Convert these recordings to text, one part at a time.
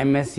MSc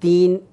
3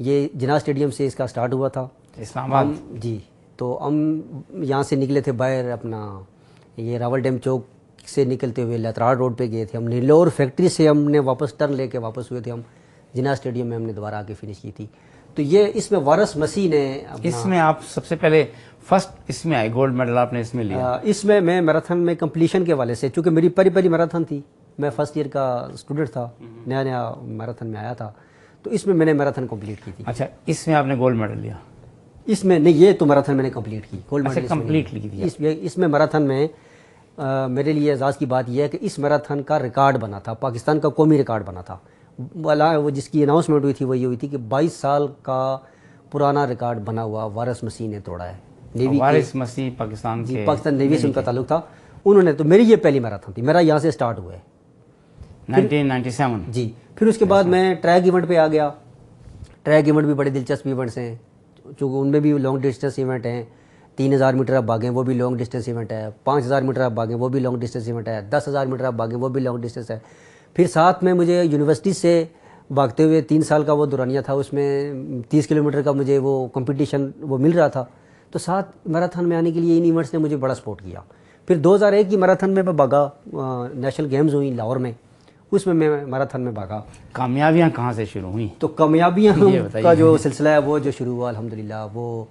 یہ جناح stadium سے اس کا سٹارٹ ہوا تھا اسلام آباد. جی. تو ہم یہاں سے نکلے تھے باہر اپنا یہ راول ڈیم چوک سے نکلتے ہوئے لتراڑ روڈ پہ گئے تھے ہم. نیلور فیکٹری سے ہم نے واپس ٹرن لے کے واپس ہوئے تھے ہم جناح اسٹیڈیم میں ہم نے دوبارہ آ کے فنش کی تھی. تو یہ اس میں وارث مسیح نے اس میں آپ سب سے پہلے فرسٹ اس میں آئے, گولڈ میڈل آپ نے اس میں لیا. اس میں میراتھن میں کمپلیشن کے والے سے, چونکہ میری پہلی میراتھن تھی, میں فرسٹ ایئر کا اسٹوڈنٹ تھا, نیا میراتھن میں آیا تھا, تو اس میں میں نے میراتھن کمپلیٹ کی تھی. اچھا, اس میں آپ نے گولڈ میڈل لیا؟ اس میں نہیں, یہ تو میراتھن میں نے کمپلیٹ کی, گولڈ میڈل کمپلیٹ لی تھی. اس میں میراتھن میں میرے لیے اعزاز کی بات یہ ہے کہ اس میراتھن کا ریکارڈ بنا تھا, پاکستان کا قومی ریکارڈ بنا تھا. وہ جس کی اناؤنسمنٹ ہوئی تھی وہ یہ ہوئی تھی کہ 22 سال کا پرانا ریکارڈ بنا ہوا وارث مسیح نے توڑا ہے. نیوی وارث مسیح پاکستان کے, پاکستان نیوی سے ان کا تعلق تھا, انہوں نے. تو میری یہ پہلی میراتھن تھی, میرا یہاں سے سٹارٹ ہوا ہے 1997. جی. پھر اس کے بعد میں ٹریک ایونٹ پہ آ گیا. ٹریک ایونٹ بھی بڑے دلچسپ ایونٹس ہیں, چونکہ ان میں بھی لانگ ڈسٹینس ایونٹ ہیں. 3000 میٹر آپ بھاگیں وہ بھی لانگ ڈسٹینس ایونٹ ہے, 5000 میٹر آپ بھاگیں وہ بھی لانگ ڈسٹینس ایونٹ ہے, 10,000 میٹر آپ بھاگیں وہ بھی لانگ ڈسٹینس ہے. پھر ساتھ میں مجھے یونیورسٹی سے بھاگتے ہوئے 3 سال کا وہ دورانیہ تھا, اس میں 30 کلومیٹر کا مجھے وہ کمپٹیشن وہ مل رہا تھا. تو ساتھ میراتھن میں آنے کے لیے ان ایونٹس نے مجھے بڑا سپورٹ کیا. پھر 2001 کی میراتھن میں بھاگا, نیشنل گیمز ہوئی لاہور میں, اس میں میراتھن میں بھاگا. کامیابیاں کہاں سے شروع ہوئیں؟ تو کامیابیاں کا جو سلسلہ ہے وہ جو شروع ہوا الحمدللہ وہ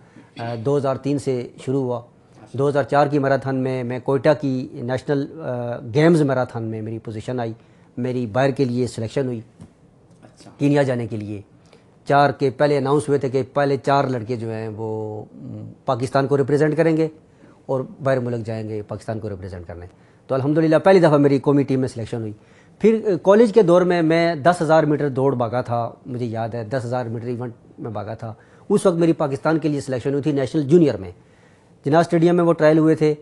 2003 سے شروع ہوا. 2004 کی میراتھن میں کوئٹہ کی نیشنل گیمز میراتھن میں میری پوزیشن آئی, میری باہر کے لیے سلیکشن ہوئی کینیا جانے کے لیے. 4 کے پہلے اناؤنس ہوئے تھے کہ پہلے 4 لڑکے جو ہیں وہ پاکستان کو ریپرزینٹ کریں گے اور باہر ملک جائیں گے پاکستان کو ریپرزینٹ کرنے. تو الحمدللہ پہلی دفعہ میری قومی ٹیم میں سلیکشن ہوئی. پھر کالج کے دور میں 10,000 میٹر دوڑ بھاگا تھا, مجھے یاد ہے 10,000 میٹر ایونٹ میں بھاگا تھا. اس وقت میری پاکستان کے لیے سلیکشن ہوئی تھی نیشنل جونیئر میں, جناح اسٹیڈیم میں وہ ٹرائل ہوئے تھے.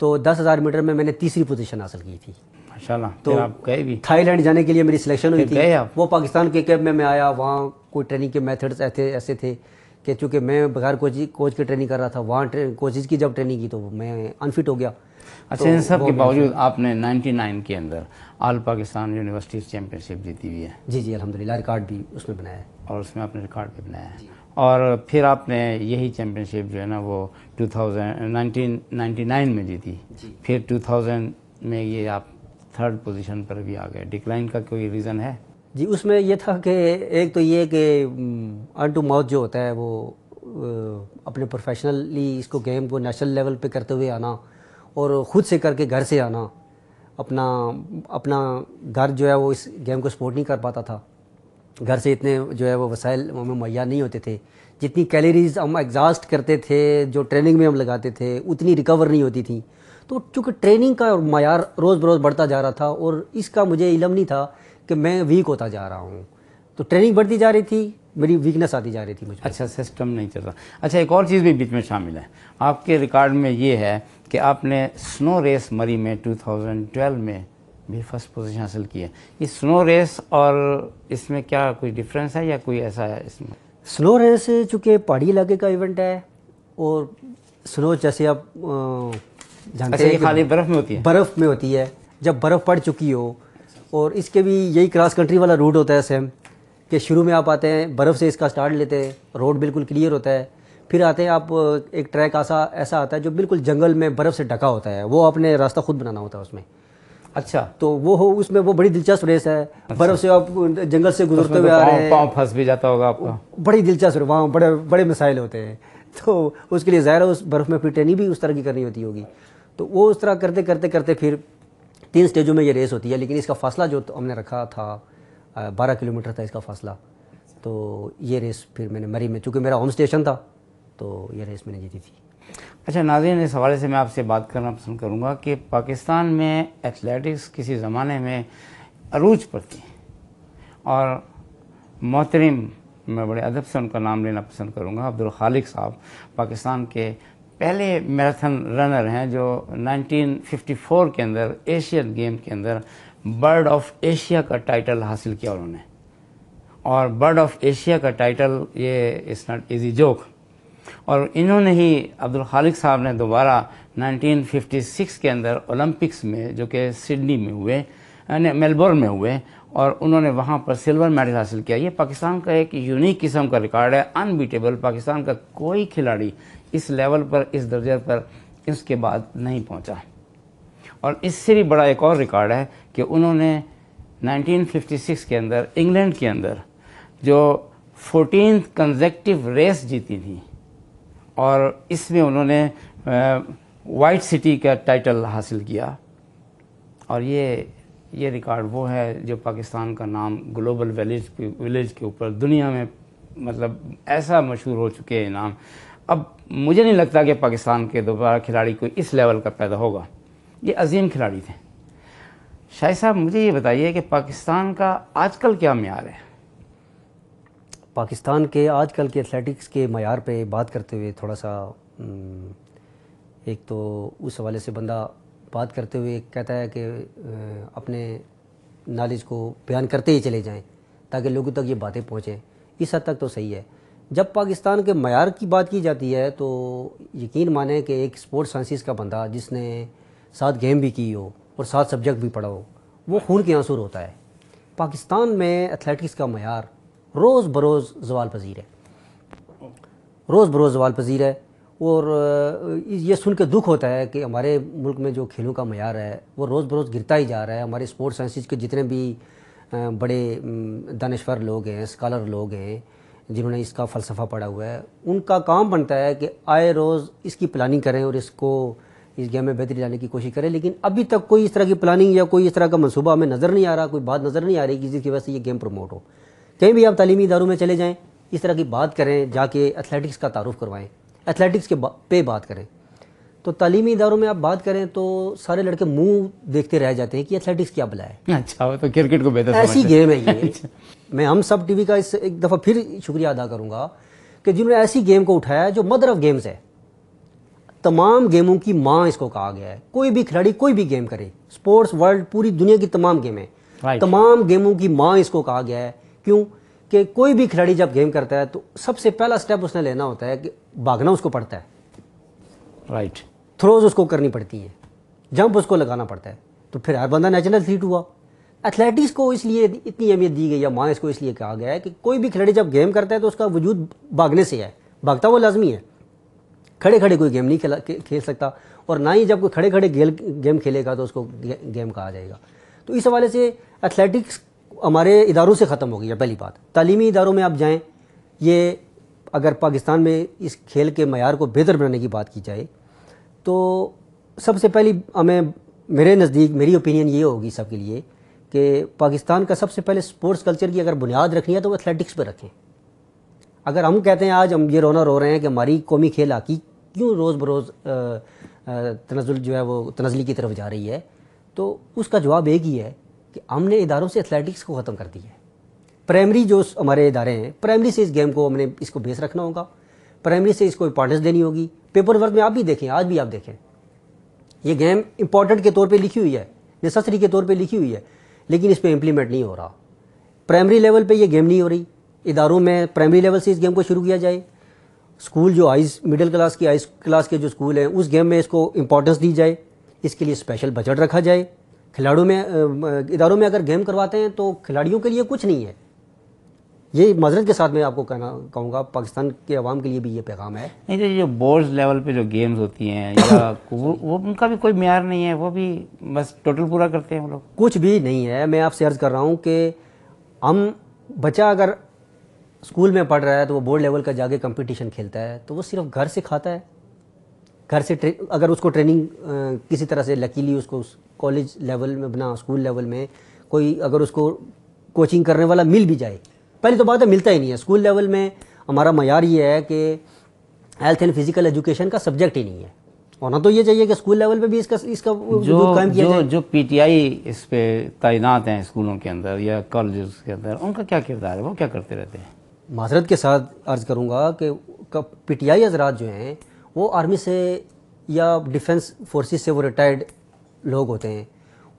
تو 10,000 میٹر میں نے تیسری پوزیشن حاصل کی تھی. ماشاءاللہ. تو آپ گئے بھی تھائی لینڈ جانے کے لیے میری سلیکشن ہوئی تھی. آپ وہ پاکستان کے کیمپ میں آیا, وہاں کوئی ٹریننگ کے میتھڈز ایسے تھے کہ چونکہ میں بغیر کوچ کی ٹریننگ کر رہا تھا, وہاں کوچز کی جب ٹریننگ کی تو میں انفٹ ہو گیا. اچھا, ان سب کے باوجود آپ نے 99 کے اندر آل پاکستان یونیورسٹی چیمپئن شپ جیتی ہوئی ہے. جی جی الحمدللہ, ریکارڈ بھی اس میں بنایا ہے. اور اس میں آپ نے ریکارڈ بھی بنایا ہے. اور پھر آپ نے یہی چیمپئن شپ جو ہے نا وہ 1999 میں جیتی. پھر 2000 میں یہ آپ 3rd پوزیشن پر بھی آ گئے. ڈکلائن کا کوئی ریزن ہے؟ جی اس میں یہ تھا کہ ایک تو یہ کہ ارن ٹو ماؤتھ جو ہوتا ہے وہ اپنے پروفیشنلی اس کو گیم کو نیشنل لیول پہ کرتے ہوئے آنا اور خود سے کر کے گھر سے آنا, اپنا گھر جو ہے وہ اس گیم کو سپورٹ نہیں کر پاتا تھا. گھر سے اتنے جو ہے وہ وسائل ہمیں مہیا نہیں ہوتے تھے, جتنی کیلریز ہم ایگزاسٹ کرتے تھے جو ٹریننگ میں ہم لگاتے تھے اتنی ریکور نہیں ہوتی تھی. تو چونکہ ٹریننگ کا معیار روز بروز بڑھتا جا رہا تھا اور اس کا مجھے علم نہیں تھا کہ میں ویک ہوتا جا رہا ہوں, تو ٹریننگ بڑھتی جا رہی تھی, میری ویکنس آتی جا رہی تھی مجھ میں. اچھا, سسٹم نہیں چل رہا. اچھا, ایک اور چیز بھی بیچ میں شامل ہے آپ کے ریکارڈ میں, یہ ہے کہ آپ نے سنو ریس مری میں 2012 میں بھی 1st پوزیشن حاصل کی ہے. یہ سنو ریس اور اس میں کیا کوئی ڈفرینس ہے یا کوئی ایسا ہے اس میں؟ سنو ریس چونکہ پہاڑی علاقے کا ایونٹ ہے اور سنو جیسے آپ جانتے ہیں خالی برف میں ہوتی ہے, برف میں ہوتی ہے. جب برف پڑ چکی ہو, اور اس کے بھی یہی کراس کنٹری والا روٹ ہوتا ہے سیم, کہ شروع میں آپ آتے ہیں برف سے اس کا سٹارٹ لیتے ہیں, روڈ بالکل کلیئر ہوتا ہے. پھر آتے ہیں آپ ایک ٹریک ایسا آتا ہے جو بالکل جنگل میں برف سے ڈھکا ہوتا ہے, وہ آپ نے راستہ خود بنانا ہوتا ہے اس میں. اچھا, تو وہ اس میں وہ بڑی دلچسپ ریس ہے. برف سے آپ جنگل سے گزرتے ہوئے آ رہے ہیں, پاؤں پھنس بھی جاتا ہوگا آپ کا. بڑی دلچسپ, وہاں بڑے مسائل ہوتے ہیں. تو اس کے لیے ظاہر ہے اس برف میں پھر ٹریننگ بھی اس طرح کی کرنی ہوتی ہوگی. تو وہ اس طرح کرتے پھر 3 اسٹیجوں میں یہ ریس ہوتی ہے. لیکن اس کا فاصلہ جو ہم نے رکھا تھا 12 کلومیٹر تھا اس کا فاصلہ. تو یہ ریس پھر میں نے مری میں, چونکہ میرا ہوم اسٹیشن تھا, تو یہ ریس میں نے جیتی تھی. اچھا ناظرین, اس حوالے سے میں آپ سے بات کرنا پسند کروں گا کہ پاکستان میں ایتھلیٹکس کسی زمانے میں عروج پر تھی, اور محترم, میں بڑے ادب سے ان کا نام لینا پسند کروں گا, عبدالخالق صاحب پاکستان کے پہلے میراتھن رنر ہیں جو 1954 کے اندر ایشین گیم کے اندر برڈ آف ایشیا کا ٹائٹل حاصل کیا انہوں نے. اور برڈ آف ایشیا کا ٹائٹل یہ اٹس ناٹ ایزی جوک. اور انہوں نے ہی, عبدالخالق صاحب نے دوبارہ 1956 کے اندر اولمپکس میں جو کہ سڈنی میں ہوئے, میلبورن میں ہوئے اور انہوں نے وہاں پر سلور میڈل حاصل کیا. یہ پاکستان کا ایک یونیک قسم کا ریکارڈ ہے, انبیٹیبل. پاکستان کا کوئی کھلاڑی اس لیول پر, اس درجے پر اس کے بعد نہیں پہنچا. اور اس سے بھی بڑا ایک اور ریکارڈ ہے کہ انہوں نے 1956 کے اندر انگلینڈ کے اندر جو 14th کنزیکٹیو ریس جیتی تھی اور اس میں انہوں نے وائٹ سٹی کا ٹائٹل حاصل کیا. اور یہ ریکارڈ وہ ہے جو پاکستان کا نام گلوبل ولیج کے اوپر دنیا میں مطلب ایسا مشہور ہو چکے ہیں نام. اب مجھے نہیں لگتا کہ پاکستان کے دوبارہ کھلاڑی کوئی اس لیول کا پیدا ہوگا. یہ عظیم کھلاڑی تھے. شاہد صاحب مجھے یہ بتائیے کہ پاکستان کا آج کل کیا معیار ہے؟ پاکستان کے آج کل کے ایتھلیٹکس کے معیار پہ بات کرتے ہوئے تھوڑا سا ایک تو اس حوالے سے بندہ بات کرتے ہوئے کہتا ہے کہ اپنے نالج کو بیان کرتے ہی چلے جائیں تاکہ لوگوں تک یہ باتیں پہنچیں. اس حد تک تو صحیح ہے. جب پاکستان کے معیار کی بات کی جاتی ہے تو یقین مانیں کہ ایک اسپورٹس سائنسز کا بندہ جس نے 7 گیم بھی کی ہو اور 7 سبجیکٹ بھی پڑھا ہو وہ خون کے آنسو ہوتا ہے. پاکستان میں ایتھلیٹکس کا معیار روز بروز زوال پذیر ہے, روز بروز زوال پذیر ہے. اور یہ سن کے دکھ ہوتا ہے کہ ہمارے ملک میں جو کھیلوں کا معیار ہے وہ روز بروز گرتا ہی جا رہا ہے. ہمارے اسپورٹس سائنسز کے جتنے بھی بڑے دانشور لوگ ہیں, اسکالر لوگ ہیں جنہوں نے اس کا فلسفہ پڑھا ہوا ہے, ان کا کام بنتا ہے کہ آئے روز اس کی پلاننگ کریں اور اس کو اس گیم میں بہتری لانے کی کوشش کریں. لیکن ابھی تک کوئی اس طرح کی پلاننگ یا کوئی اس طرح کا منصوبہ ہمیں نظر نہیں آ رہا, کوئی بات نظر نہیں آ رہی کہ جس کی وجہ سے یہ گیم پروموٹ ہو. کہیں بھی آپ تعلیمی اداروں میں چلے جائیں, اس طرح کی بات کریں, جا کے ایتھلیٹکس کا تعارف کروائیں, ایتھلیٹکس کے پہ بات کریں. تو تعلیمی اداروں میں آپ بات کریں تو سارے لڑکے منہ دیکھتے رہ جاتے ہیں کہ ایتھلیٹکس کیا بلا ہے. اچھا, تو کرکٹ کو بہتر ایسی گیم ہے یہ. میں ہم سب ٹی وی کا اس ایک دفعہ پھر شکریہ ادا کروں گا کہ جنہوں نے ایسی گیم کو اٹھایا جو مدر آف گیمز ہے. تمام گیموں کی ماں اس کو کہا گیا ہے. کوئی بھی کھلاڑی کوئی بھی گیم کرے, اسپورٹس ورلڈ پوری دنیا کی تمام گیمیں, تمام گیموں کی ماں اس کو کہا گیا ہے. کیوں کہ کوئی بھی کھلاڑی جب گیم کرتا ہے تو سب سے پہلا سٹیپ اس نے لینا ہوتا ہے کہ بھاگنا اس کو پڑتا ہے, رائٹ, تھروز اس کو کرنی پڑتی ہے, جمپ اس کو لگانا پڑتا ہے. تو پھر ہر بندہ نیچرل ایتھلیٹ ہوا. ایتھلیٹکس کو اس لیے اتنی اہمیت دی گئی ہے, ماں اس کو اس لیے کہا گیا ہے کہ کوئی بھی کھلاڑی جب گیم کرتا ہے تو اس کا وجود بھاگنے سے ہے, بھاگتا وہ لازمی ہے. کھڑے کھڑے کوئی گیم نہیں کھیل سکتا, اور نہ ہی جب کوئی کھڑے کھڑے گیم کھیلے گا تو اس کو گیم کہا جائے گا. تو اس حوالے سے ایتھلیٹکس ہمارے اداروں سے ختم ہو گئی ہے. پہلی بات, تعلیمی اداروں میں آپ جائیں, یہ اگر پاکستان میں اس کھیل کے معیار کو بہتر بنانے کی بات کی جائے تو سب سے پہلی ہمیں, میرے نزدیک میری اوپینین یہ ہوگی سب کے لیے کہ پاکستان کا سب سے پہلے اسپورٹس کلچر کی اگر بنیاد رکھنی ہے تو وہ ایتھلیٹکس پہ رکھیں. اگر ہم کہتے ہیں آج ہم یہ رو رہے ہیں کہ ہماری قومی کھیل ہاکی کیوں روز بروز تنزل جو ہے وہ تنزلی کی طرف جا رہی ہے, تو اس کا جواب ایک ہی ہے کہ ہم نے اداروں سے ایتھلیٹکس کو ختم کر دی ہے. پرائمری جو ہمارے ادارے ہیں, پرائمری سے اس گیم کو ہم نے اس کو بیس رکھنا ہوگا, پرائمری سے اس کو امپورٹنس دینی ہوگی. پیپر ورک میں آپ بھی دیکھیں, آج بھی آپ دیکھیں, یہ گیم امپورٹنٹ کے طور پہ لکھی ہوئی ہے, نیسسری کے طور پہ لکھی ہوئی ہے, لیکن اس پہ امپلیمنٹ نہیں ہو رہا. پرائمری لیول پہ یہ گیم نہیں ہو رہی. اداروں میں پرائمری لیول سے اس گیم کو شروع کیا جائے. اسکول جو مڈل کلاس کی ہائی کلاس کے جو اسکول ہیں اس گیم میں اس کو امپورٹنس دی جائے, اس کے لیے اسپیشل بجٹ رکھا جائے. کھلاڑیوں میں اداروں میں اگر گیم کرواتے ہیں تو کھلاڑیوں کے لیے کچھ نہیں ہے. یہ معذرت کے ساتھ میں آپ کو کہوں گا, پاکستان کے عوام کے لیے بھی یہ پیغام ہے. نہیں, جو بورڈز لیول پہ جو گیمز ہوتی ہیں یا وہ ان کا بھی کوئی معیار نہیں ہے, وہ بھی بس ٹوٹل پورا کرتے ہیں وہ لوگ. کچھ بھی نہیں ہے. میں آپ سے عرض کر رہا ہوں کہ ہم بچہ اگر اسکول میں پڑھ رہا ہے تو وہ بورڈ لیول کا جا کے کمپٹیشن کھیلتا ہے تو وہ صرف گھر سے کھاتا ہے. گھر سے اگر اس کو ٹریننگ کسی طرح سے لکیلی اس کو کالج لیول میں بنا, اسکول لیول میں کوئی اگر اس کو کوچنگ کرنے والا مل بھی جائے, پہلی تو بات ہے ملتا ہی نہیں ہے. اسکول لیول میں ہمارا معیار یہ ہے کہ ہیلتھ اینڈ فزیکل ایجوکیشن کا سبجیکٹ ہی نہیں ہے. ہونا تو یہ چاہیے کہ اسکول لیول پہ بھی اس کا وجود قائم کیا جائے. جو پی ٹی آئی اس پہ تعینات ہیں اسکولوں کے اندر یا کالجز کے اندر, ان کا کیا کردار ہے, وہ کیا کرتے رہتے ہیں؟ معذرت کے ساتھ عرض کروں گا کہ پی ٹی آئی حضرات جو ہیں وہ آرمی سے یا ڈیفنس فورسز سے وہ ریٹائرڈ لوگ ہوتے ہیں.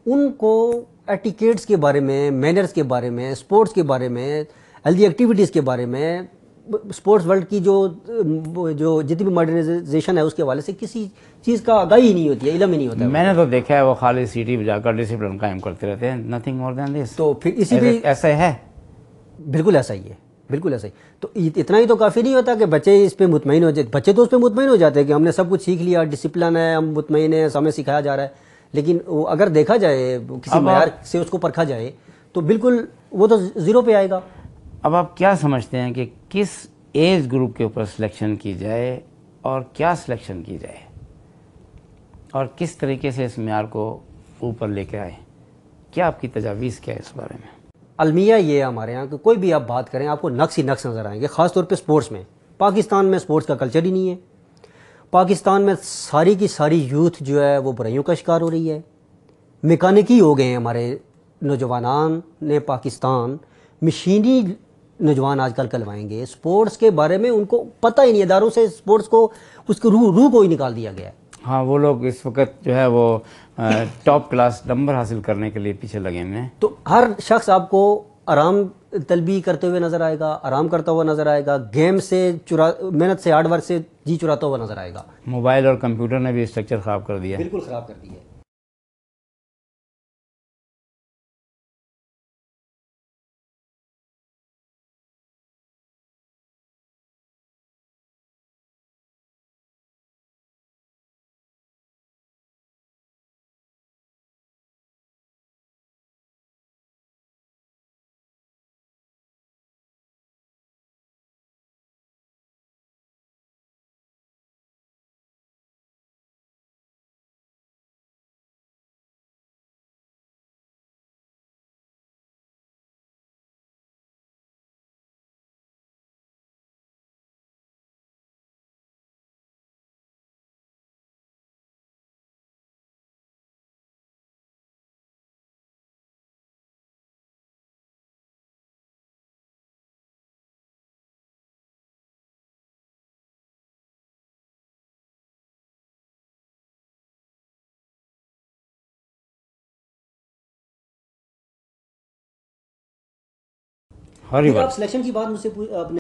ان کو ایٹیکیٹس کے بارے میں, مینرز کے بارے میں, اسپورٹس کے بارے میں, ہیلدی ایکٹیویٹیز کے بارے میں اسپورٹس ورلڈ کی جو جتنی بھی ماڈرنائزیشن ہے اس کے حوالے سے کسی چیز کا آگاہی ہی نہیں ہوتی ہے، علم ہی نہیں ہوتا ہے. میں نے تو دیکھا ہے وہ خالی سیٹی بجا کر ڈسپلن قائم کرتے رہتے ہیں، نتھنگ مور دین دس. تو پھر اسی بھی ایسا ہے، بالکل ایسا ہی ہے، بالکل ایسا ہی. تو اتنا ہی تو کافی نہیں ہوتا کہ بچے اس پہ مطمئن ہو جائے. بچے تو اس پہ مطمئن ہو جاتے ہیں کہ ہم نے سب کچھ سیکھ لیا، ڈسپلن ہے، ہم مطمئن ہیں، ہمیں سکھایا جا رہا ہے. لیکن اگر دیکھا جائے کسی معیار سے اس کو پرکھا جائے تو بالکل وہ تو زیرو پہ آئے گا. اب آپ کیا سمجھتے ہیں کہ کس ایج گروپ کے اوپر سلیکشن کی جائے اور کیا سلیکشن کی جائے اور کس طریقے سے اس معیار کو اوپر لے کے آئے؟ کیا آپ کی تجاویز کیا ہے اس بارے میں؟ المیہ یہ ہے ہمارے یہاں کہ کوئی بھی آپ بات کریں آپ کو نقص ہی نقص نظر آئیں گے، خاص طور پہ سپورٹس میں. پاکستان میں سپورٹس کا کلچر ہی نہیں ہے. پاکستان میں ساری کی ساری یوتھ جو ہے وہ برائیوں کا شکار ہو رہی ہے. میکانکی ہو گئے ہیں ہمارے نوجوانان نے. پاکستان مشینی نوجوان آج کل کلوائیں گے. سپورٹس کے بارے میں ان کو پتہ ہی نہیں، اداروں سے سپورٹس کو اس کی روح کو ہی نکال دیا گیا ہے. ہاں، وہ لوگ اس وقت جو ہے وہ ٹاپ کلاس نمبر حاصل کرنے کے لیے پیچھے لگے ہوئے ہیں. تو ہر شخص آپ کو آرام طلبی کرتے ہوئے نظر آئے گا، آرام کرتا ہوا نظر آئے گا، گیم سے محنت سے، ہارڈ ورک سے جی چراتا ہوا نظر آئے گا. موبائل اور کمپیوٹر نے بھی اسٹرکچر خراب کر دیا ہے. بالکل خراب کر دی ہے. آپ سلیکشن کی بات مجھ سے آپ نے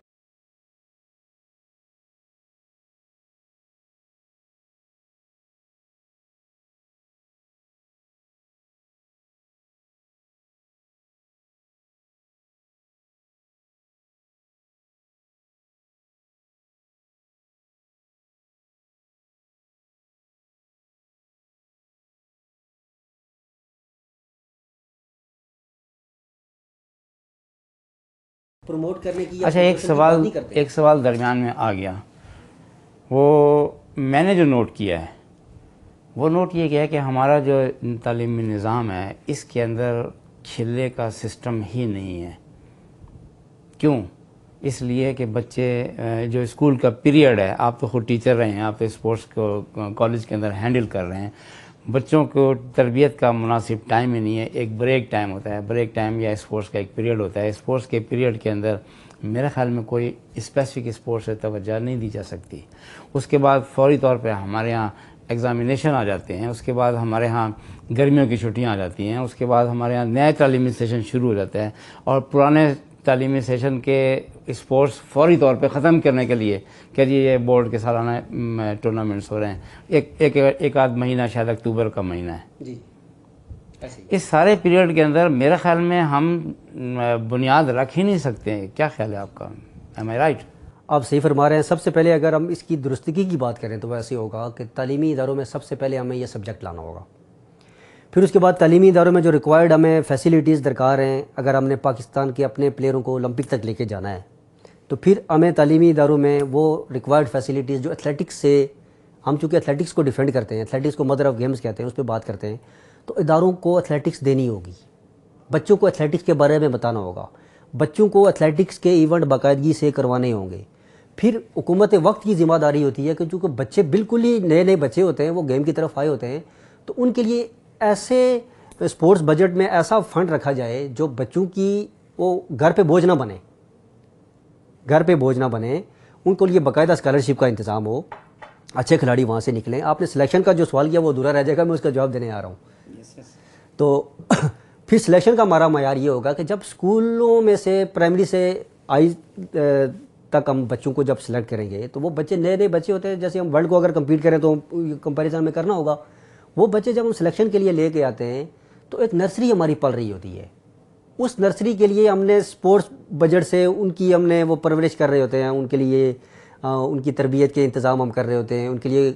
پروموٹ کرنے کی. اچھا، ایک سوال درمیان میں آ گیا. وہ میں نے جو نوٹ کیا ہے وہ نوٹ یہ کیا ہے کہ ہمارا جو تعلیمی نظام ہے اس کے اندر کھیلنے کا سسٹم ہی نہیں ہے. کیوں؟ اس لیے کہ بچے جو اسکول کا پیریڈ ہے، آپ تو خود ٹیچر رہے ہیں، آپ تو اسپورٹس کو کالج کے اندر ہینڈل کر رہے ہیں، بچوں کو تربیت کا مناسب ٹائم ہی نہیں ہے. ایک بریک ٹائم ہوتا ہے، بریک ٹائم یا اسپورٹس کا ایک پیریڈ ہوتا ہے. اسپورٹس کے پیریڈ کے اندر میرے خیال میں کوئی اسپیسیفک اسپورٹس سے توجہ نہیں دی جا سکتی. اس کے بعد فوری طور پہ ہمارے ہاں ایگزامینیشن آ جاتے ہیں، اس کے بعد ہمارے ہاں گرمیوں کی چھٹیاں آ جاتی ہیں، اس کے بعد ہمارے ہاں نئے تعلیمی سیشن شروع ہو جاتا ہے اور پرانے تعلیمی سیشن کے اسپورٹس فوری طور پہ ختم کرنے کے لیے کہ جی یہ بورڈ کے سالانہ ٹورنامنٹس ہو رہے ہیں. ایک آدھ مہینہ شاید اکتوبر کا مہینہ ہے جی. اس سارے پیریڈ کے اندر میرے خیال میں ہم بنیاد رکھ ہی نہیں سکتے ہیں. کیا خیال ہے آپ کا؟ ایم آئی رائٹ؟ آپ صحیح فرما رہے ہیں. سب سے پہلے اگر ہم اس کی درستگی کی بات کریں تو ویسے ہوگا کہ تعلیمی اداروں میں سب سے پہلے ہمیں یہ سبجیکٹ لانا ہوگا. پھر اس کے بعد تعلیمی اداروں میں جو ریکوائرڈ ہمیں فیسیلیٹیز درکار ہیں، اگر ہم نے پاکستان کے اپنے پلیئروں کو اولمپک تک لے کے جانا ہے تو پھر ہمیں تعلیمی اداروں میں وہ ریکوائرڈ فیسیلیٹیز جو ایتھلیٹکس سے، ہم چونکہ ایتھلیٹکس کو ڈیفینڈ کرتے ہیں، ایتھلیٹکس کو مدر آف گیمز کہتے ہیں، اس پہ بات کرتے ہیں، تو اداروں کو ایتھلیٹکس دینی ہوگی. بچوں کو ایتھلیٹکس کے بارے میں بتانا ہوگا، بچوں کو ایتھلیٹکس کے ایونٹ باقاعدگی سے کروانے ہوں گے. پھر حکومت وقت کی ذمہ داری ہوتی ہے کہ چونکہ بچے بالکل ہی نئے نئے بچے ہوتے ہیں، وہ گیم کی طرف آئے ہوتے ہیں، تو ان کے لیے ایسے اسپورٹس بجٹ میں ایسا فنڈ رکھا جائے جو بچوں کی وہ گھر پہ بوجھ نہ بنے، ان کو لیے باقاعدہ اسکالرشپ کا انتظام ہو، اچھے کھلاڑی وہاں سے نکلیں. آپ نے سلیکشن کا جو سوال کیا وہ ادھورا رہ جائے گا، میں اس کا جواب دینے آ رہا ہوں. تو پھر سلیکشن کا ہمارا معیار یہ ہوگا کہ جب اسکولوں میں سے پرائمری سے تک ہم بچوں کو جب سلیکٹ کریں گے تو وہ بچے نئے نئے بچے ہوتے ہیں، جیسے ہم ورلڈ کو اگر کمپیٹ کریں تو کمپیریزن میں کرنا ہوگا، وہ بچے جب ہم سلیکشن کے لیے لے کے آتے ہیں تو ایک نرسری ہماری پل رہی ہوتی ہے، اس نرسری کے لیے ہم نے سپورٹس بجٹ سے ان کی ہم نے وہ پرورش کر رہے ہوتے ہیں، ان کے لیے ان کی تربیت کے انتظام ہم کر رہے ہوتے ہیں، ان کے لیے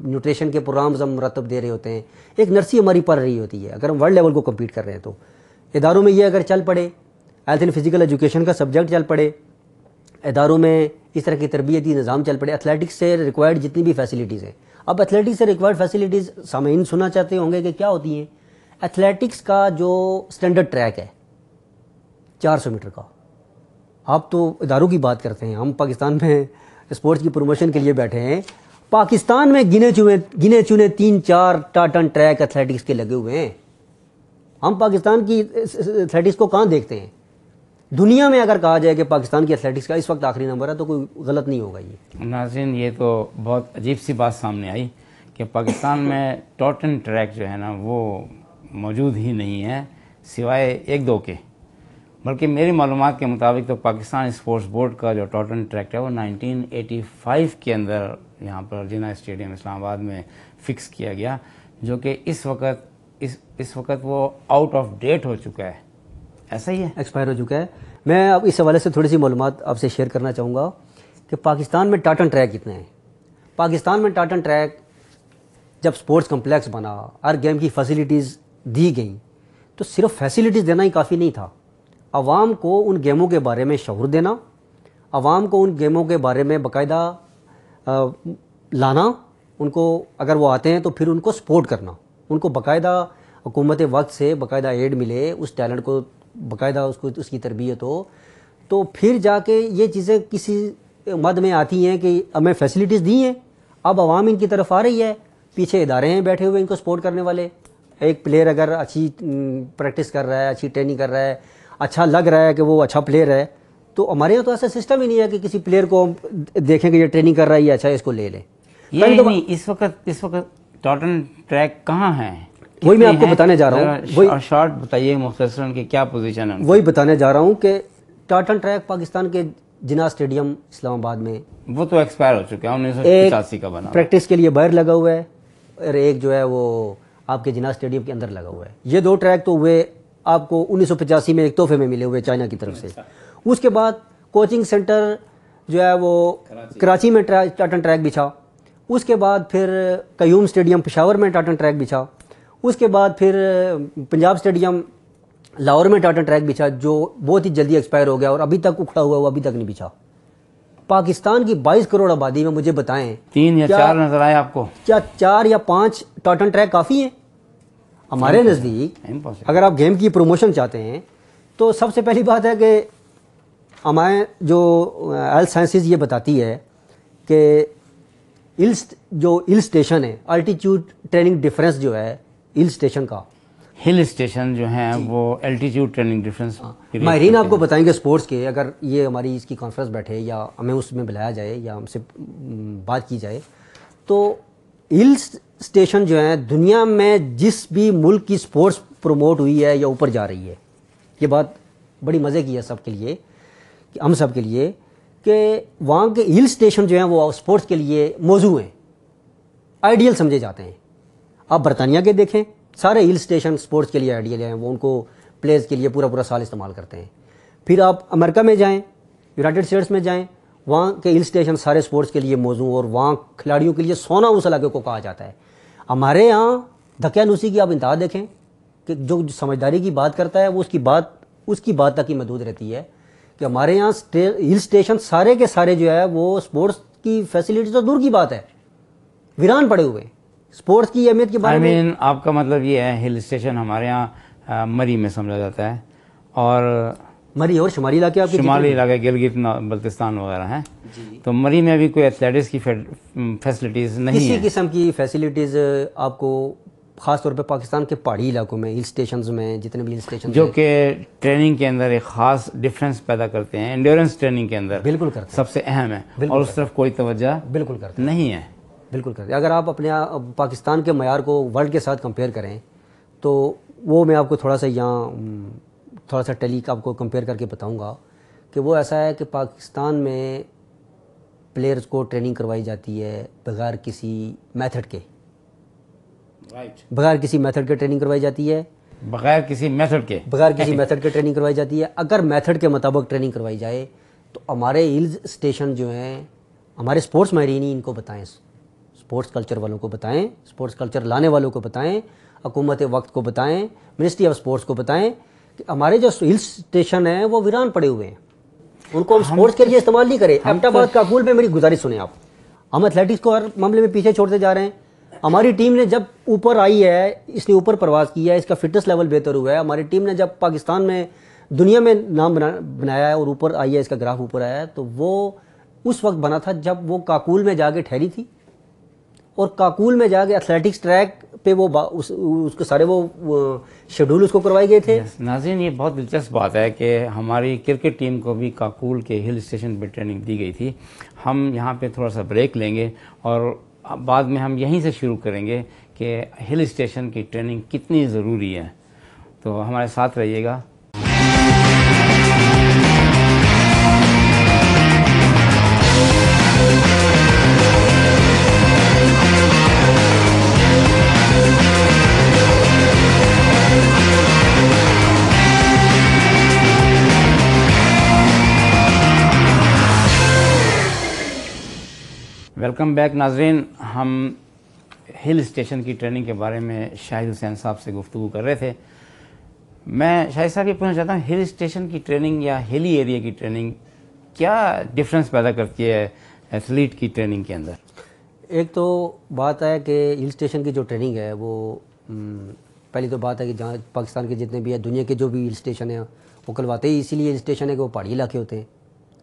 نیوٹریشن کے پروگرامز ہم مرتب دے رہے ہوتے ہیں، ایک نرسری ہماری پل رہی ہوتی ہے۔ اگر ہم ورلڈ لیول کو کمپیٹ کر رہے ہیں تو اداروں میں یہ اگر چل پڑے، ہیلتھ اینڈ فزیکل ایجوکیشن کا سبجیکٹ چل پڑے، اداروں میں اس طرح کی تربیتی نظام چل پڑے، ایتھلیٹکس سے ریکوائرڈ جتنی بھی فیسلٹیز ہیں، اب ایتھلیٹکس سے ریکوائرڈ فیسلٹیز سامعین سننا چاہتے ہوں گے کہ کیا ہوتی ہیں۔ ایتھلیٹکس کا جو اسٹینڈرڈ ٹریک ہے 400 میٹر کا، آپ تو اداروں کی بات کرتے ہیں، ہم پاکستان میں اسپورٹس کی پروموشن کے لیے بیٹھے ہیں، پاکستان میں گنے چنے 3-4 ٹارٹن ٹریک ایتھلیٹکس کے لگے ہوئے ہیں۔ ہم پاکستان کی ایتھلیٹکس کو کہاں دیکھتے ہیں؟ دنیا میں اگر کہا جائے کہ پاکستان کی ایتھلیٹکس کا اس وقت آخری نمبر ہے تو کوئی غلط نہیں ہوگا۔ یہ ناظرین، یہ تو بہت عجیب سی بات سامنے آئی کہ پاکستان میں ٹارٹن ٹریک جو ہے نا وہ موجود ہی نہیں ہے سوائے 1-2 کے، بلکہ میری معلومات کے مطابق تو پاکستان اسپورٹس بورڈ کا جو ٹارٹن ٹریک ہے وہ 1985 کے اندر یہاں پر جناح اسٹیڈیم اسلام آباد میں فکس کیا گیا، جو کہ اس وقت وہ آؤٹ آف ڈیٹ ہو چکا ہے۔ ایسا ہی ہے، ایکسپائر ہو چکا ہے۔ میں اب اس حوالے سے تھوڑی سی معلومات آپ سے شیئر کرنا چاہوں گا کہ پاکستان میں ٹارٹن ٹریک کتنے ہیں۔ پاکستان میں ٹارٹن ٹریک جب سپورٹس کمپلیکس بنا، ہر گیم کی فیسلٹیز دی گئیں، تو صرف فیسلٹیز دینا ہی کافی نہیں تھا، عوام کو ان گیموں کے بارے میں شعور دینا، عوام کو ان گیموں کے بارے میں باقاعدہ لانا، ان کو اگر وہ آتے ہیں تو پھر ان کو سپورٹ کرنا، ان کو باقاعدہ حکومت وقت سے باقاعدہ ایڈ ملے، اس ٹیلنٹ کو باقاعدہ اس کی تربیت ہو، تو پھر جا کے یہ چیزیں کسی مد میں آتی ہیں کہ ہمیں فیسلٹیز دی ہیں، اب عوام ان کی طرف آ رہی ہے، پیچھے ادارے ہیں بیٹھے ہوئے ان کو سپورٹ کرنے والے۔ ایک پلیئر اگر اچھی پریکٹس کر رہا ہے، اچھی ٹریننگ کر رہا ہے، اچھا لگ رہا ہے کہ وہ اچھا پلیئر ہے، تو ہمارے یہاں تو ایسا سسٹم ہی نہیں ہے کہ کسی پلیئر کو دیکھیں کہ یہ ٹریننگ کر رہا ہے، یہ اچھا ہے، اس کو لے لیں۔ نہیں، اس وقت ٹارٹن ٹریک کہاں ہیں؟ وہی میں آپ کو بتانے جا رہا ہوں، شارٹ بتائیے مختصراً کہ کیا پوزیشن ہے۔ وہی بتانے جا رہا ہوں کہ ٹارٹن ٹریک پاکستان کے جناح اسٹیڈیم اسلام آباد میں وہ تو ایکسپائر ہو چکا ہے، 1985 کا بنا، پریکٹس کے لیے باہر لگا ہوا ہے، اور ایک جو ہے وہ آپ کے جناح اسٹیڈیم کے اندر لگا ہوا ہے۔ یہ 2 ٹریک تو ہوئے آپ کو 1985 میں ایک تحفے میں ملے ہوئے چائنا کی طرف سے۔ اس کے بعد کوچنگ سینٹر جو ہے وہ کراچی میں ٹارٹن ٹریک بچھا، اس کے بعد پھر قیوم اسٹیڈیم پشاور میں ٹارٹن ٹریک بچھا، اس کے بعد پھر پنجاب اسٹیڈیم لاہور میں ٹارٹن ٹریک بچھا، جو بہت ہی جلدی ایکسپائر ہو گیا اور ابھی تک اکھڑا ہوا ابھی تک نہیں بچھا۔ پاکستان کی 22 کروڑ آبادی میں مجھے بتائیں 3 یا 4 نظر آئے آپ کو؟ کیا 4 یا 5 ٹارٹن ٹریک کافی ہیں؟ ہمارے نزدیک اگر آپ گیم کی پروموشن چاہتے ہیں تو سب سے پہلی بات ہے کہ ہمیں جو ہیلتھ سائنسز یہ بتاتی ہے کہ جو ہل اسٹیشن ہے، الٹیٹیوڈ ٹریننگ ڈفرینس جو ہے ہل اسٹیشن کا، ہل اسٹیشن جو ہیں وہ الٹیٹیوڈ ٹریننگ ڈفرینس ماہرین آپ کو بتائیں گے سپورٹس کے، اگر یہ ہماری اس کی کانفرنس بیٹھے یا ہمیں اس میں بلایا جائے یا ہم سے بات کی جائے تو ہل اسٹیشن جو ہیں دنیا میں جس بھی ملک کی سپورٹس پروموٹ ہوئی ہے یا اوپر جا رہی ہے، یہ بات بڑی مزے کی ہے سب کے لیے، ہم سب کے لیے، کہ وہاں کے ہل اسٹیشن جو ہیں وہ سپورٹس کے لیے موزوں ہیں، آئیڈیل سمجھے جاتے ہیں۔ آپ برطانیہ کے دیکھیں، سارے ہل اسٹیشن سپورٹس کے لیے آئیڈیل ہیں، وہ ان کو پلیز کے لیے پورا سال استعمال کرتے ہیں۔ پھر آپ امریکہ میں جائیں، یونائٹڈ اسٹیٹس میں جائیں، وہاں کے ہل اسٹیشن سارے سپورٹس کے لیے موزوں، اور وہاں کھلاڑیوں کے لیے سونا اس علاقے کو کہا جاتا ہے۔ ہمارے یہاں دھکیانوسی کی آپ انتہا دیکھیں کہ جو سمجھداری کی بات کرتا ہے وہ اس کی بات تک ہی محدود رہتی ہے، کہ ہمارے یہاں ہل اسٹیشن سارے کے سارے جو ہے وہ سپورٹس کی فیسلٹی تو دور کی بات ہے، ویران پڑے ہوئے ہیں۔ سپورٹس کی اہمیت کے بارے میں آپ کا مطلب یہ ہے ہل اسٹیشن ہمارے یہاں مری میں سمجھا جاتا ہے، اور مری اور شمالی علاقے، آپ کے شمالی علاقے گلگت بلتستان وغیرہ ہیں، تو مری میں ابھی کوئی ایتھلیٹکس کی فیسلٹیز نہیں کسی ہے، قسم کی فیسلٹیز آپ کو خاص طور پہ پاکستان کے پہاڑی علاقوں میں ہل اسٹیشنز میں جتنے بھی ہل اسٹیشن جو کہ ٹریننگ کے اندر ایک خاص ڈفرینس پیدا کرتے ہیں، انڈیورنس ٹریننگ کے اندر بالکل کرتے ہیں، سب سے اہم ہے، اور اس طرف کوئی توجہ بالکل کرتے نہیں ہے، بالکل کرتے ہیں۔ اگر آپ اپنے پاکستان کے معیار کو ورلڈ کے ساتھ کمپیئر کریں تو وہ میں آپ کو تھوڑا سا ٹیلی آپ کو کمپیئر کر کے بتاؤں گا کہ وہ ایسا ہے کہ پاکستان میں پلیئرز کو ٹریننگ کروائی جاتی ہے بغیر کسی میتھڈ کے، بغیر کسی میتھڈ کے ٹریننگ کروائی جاتی ہے، بغیر کسی میتھڈ کے ٹریننگ کروائی جاتی ہے۔ اگر میتھڈ کے مطابق ٹریننگ کروائی جائے تو ہمارے ہلز اسٹیشن جو ہیں، ہمارے سپورٹس ماہرین ان کو بتائیں، سپورٹس کلچر والوں کو بتائیں، سپورٹس کلچر لانے والوں کو بتائیں، حکومت وقت کو بتائیں، منسٹری آف سپورٹس کو بتائیں کہ ہمارے جو ہلز اسٹیشن ہیں وہ ویران پڑے ہوئے ہیں، ان کو ہم سپورٹس کے لیے استعمال نہیں کریں۔ ایبٹ آباد کاکول میں میری گزارش سنیں آپ، ہم ایتھلیٹکس کو ہر معاملے میں پیچھے چھوڑتے جا رہے ہیں۔ ہماری ٹیم نے جب اوپر آئی ہے، اس نے اوپر پرواز کیا ہے، اس کا فٹنس لیول بہتر ہوا ہے، ہماری ٹیم نے جب پاکستان میں دنیا میں نام بنایا ہے اور اوپر آئی ہے، اس کا گراف اوپر آیا ہے، تو وہ اس وقت بنا تھا جب وہ کاکول میں جا کے ٹھہری تھی، اور کاکول میں جا کے ایتھلیٹکس ٹریک پہ وہ اس کے سارے وہ شیڈول اس کو کروائے گئے تھے۔ ناظرین، یہ بہت دلچسپ بات ہے کہ ہماری کرکٹ ٹیم کو بھی کاکول کے ہل اسٹیشن پہ ٹریننگ دی گئی تھی۔ ہم یہاں پہ تھوڑا سا بریک لیں گے اور بعد میں ہم یہیں سے شروع کریں گے کہ ہل اسٹیشن کی ٹریننگ کتنی ضروری ہے، تو ہمارے ساتھ رہیے گا۔ ویلکم بیک ناظرین، ہم ہل اسٹیشن کی ٹریننگ کے بارے میں شاہد حسین صاحب سے گفتگو کر رہے تھے۔ میں شاہد صاحب یہ پوچھنا چاہتا ہوں، ہل اسٹیشن کی ٹریننگ یا ہلی ایریا کی ٹریننگ کیا ڈفرینس پیدا کرتی ہے ایتھلیٹ کی ٹریننگ کے اندر؟ ایک تو بات ہے کہ ہل اسٹیشن کی جو ٹریننگ ہے وہ پہلی تو بات ہے کہ جہاں پاکستان کے جتنے بھی ہیں، دنیا کے جو بھی ہل اسٹیشن ہیں وہ کلواتے ہی اسی لیے ہل اسٹیشن ہے کہ وہ پہاڑی علاقے ہوتے ہیں۔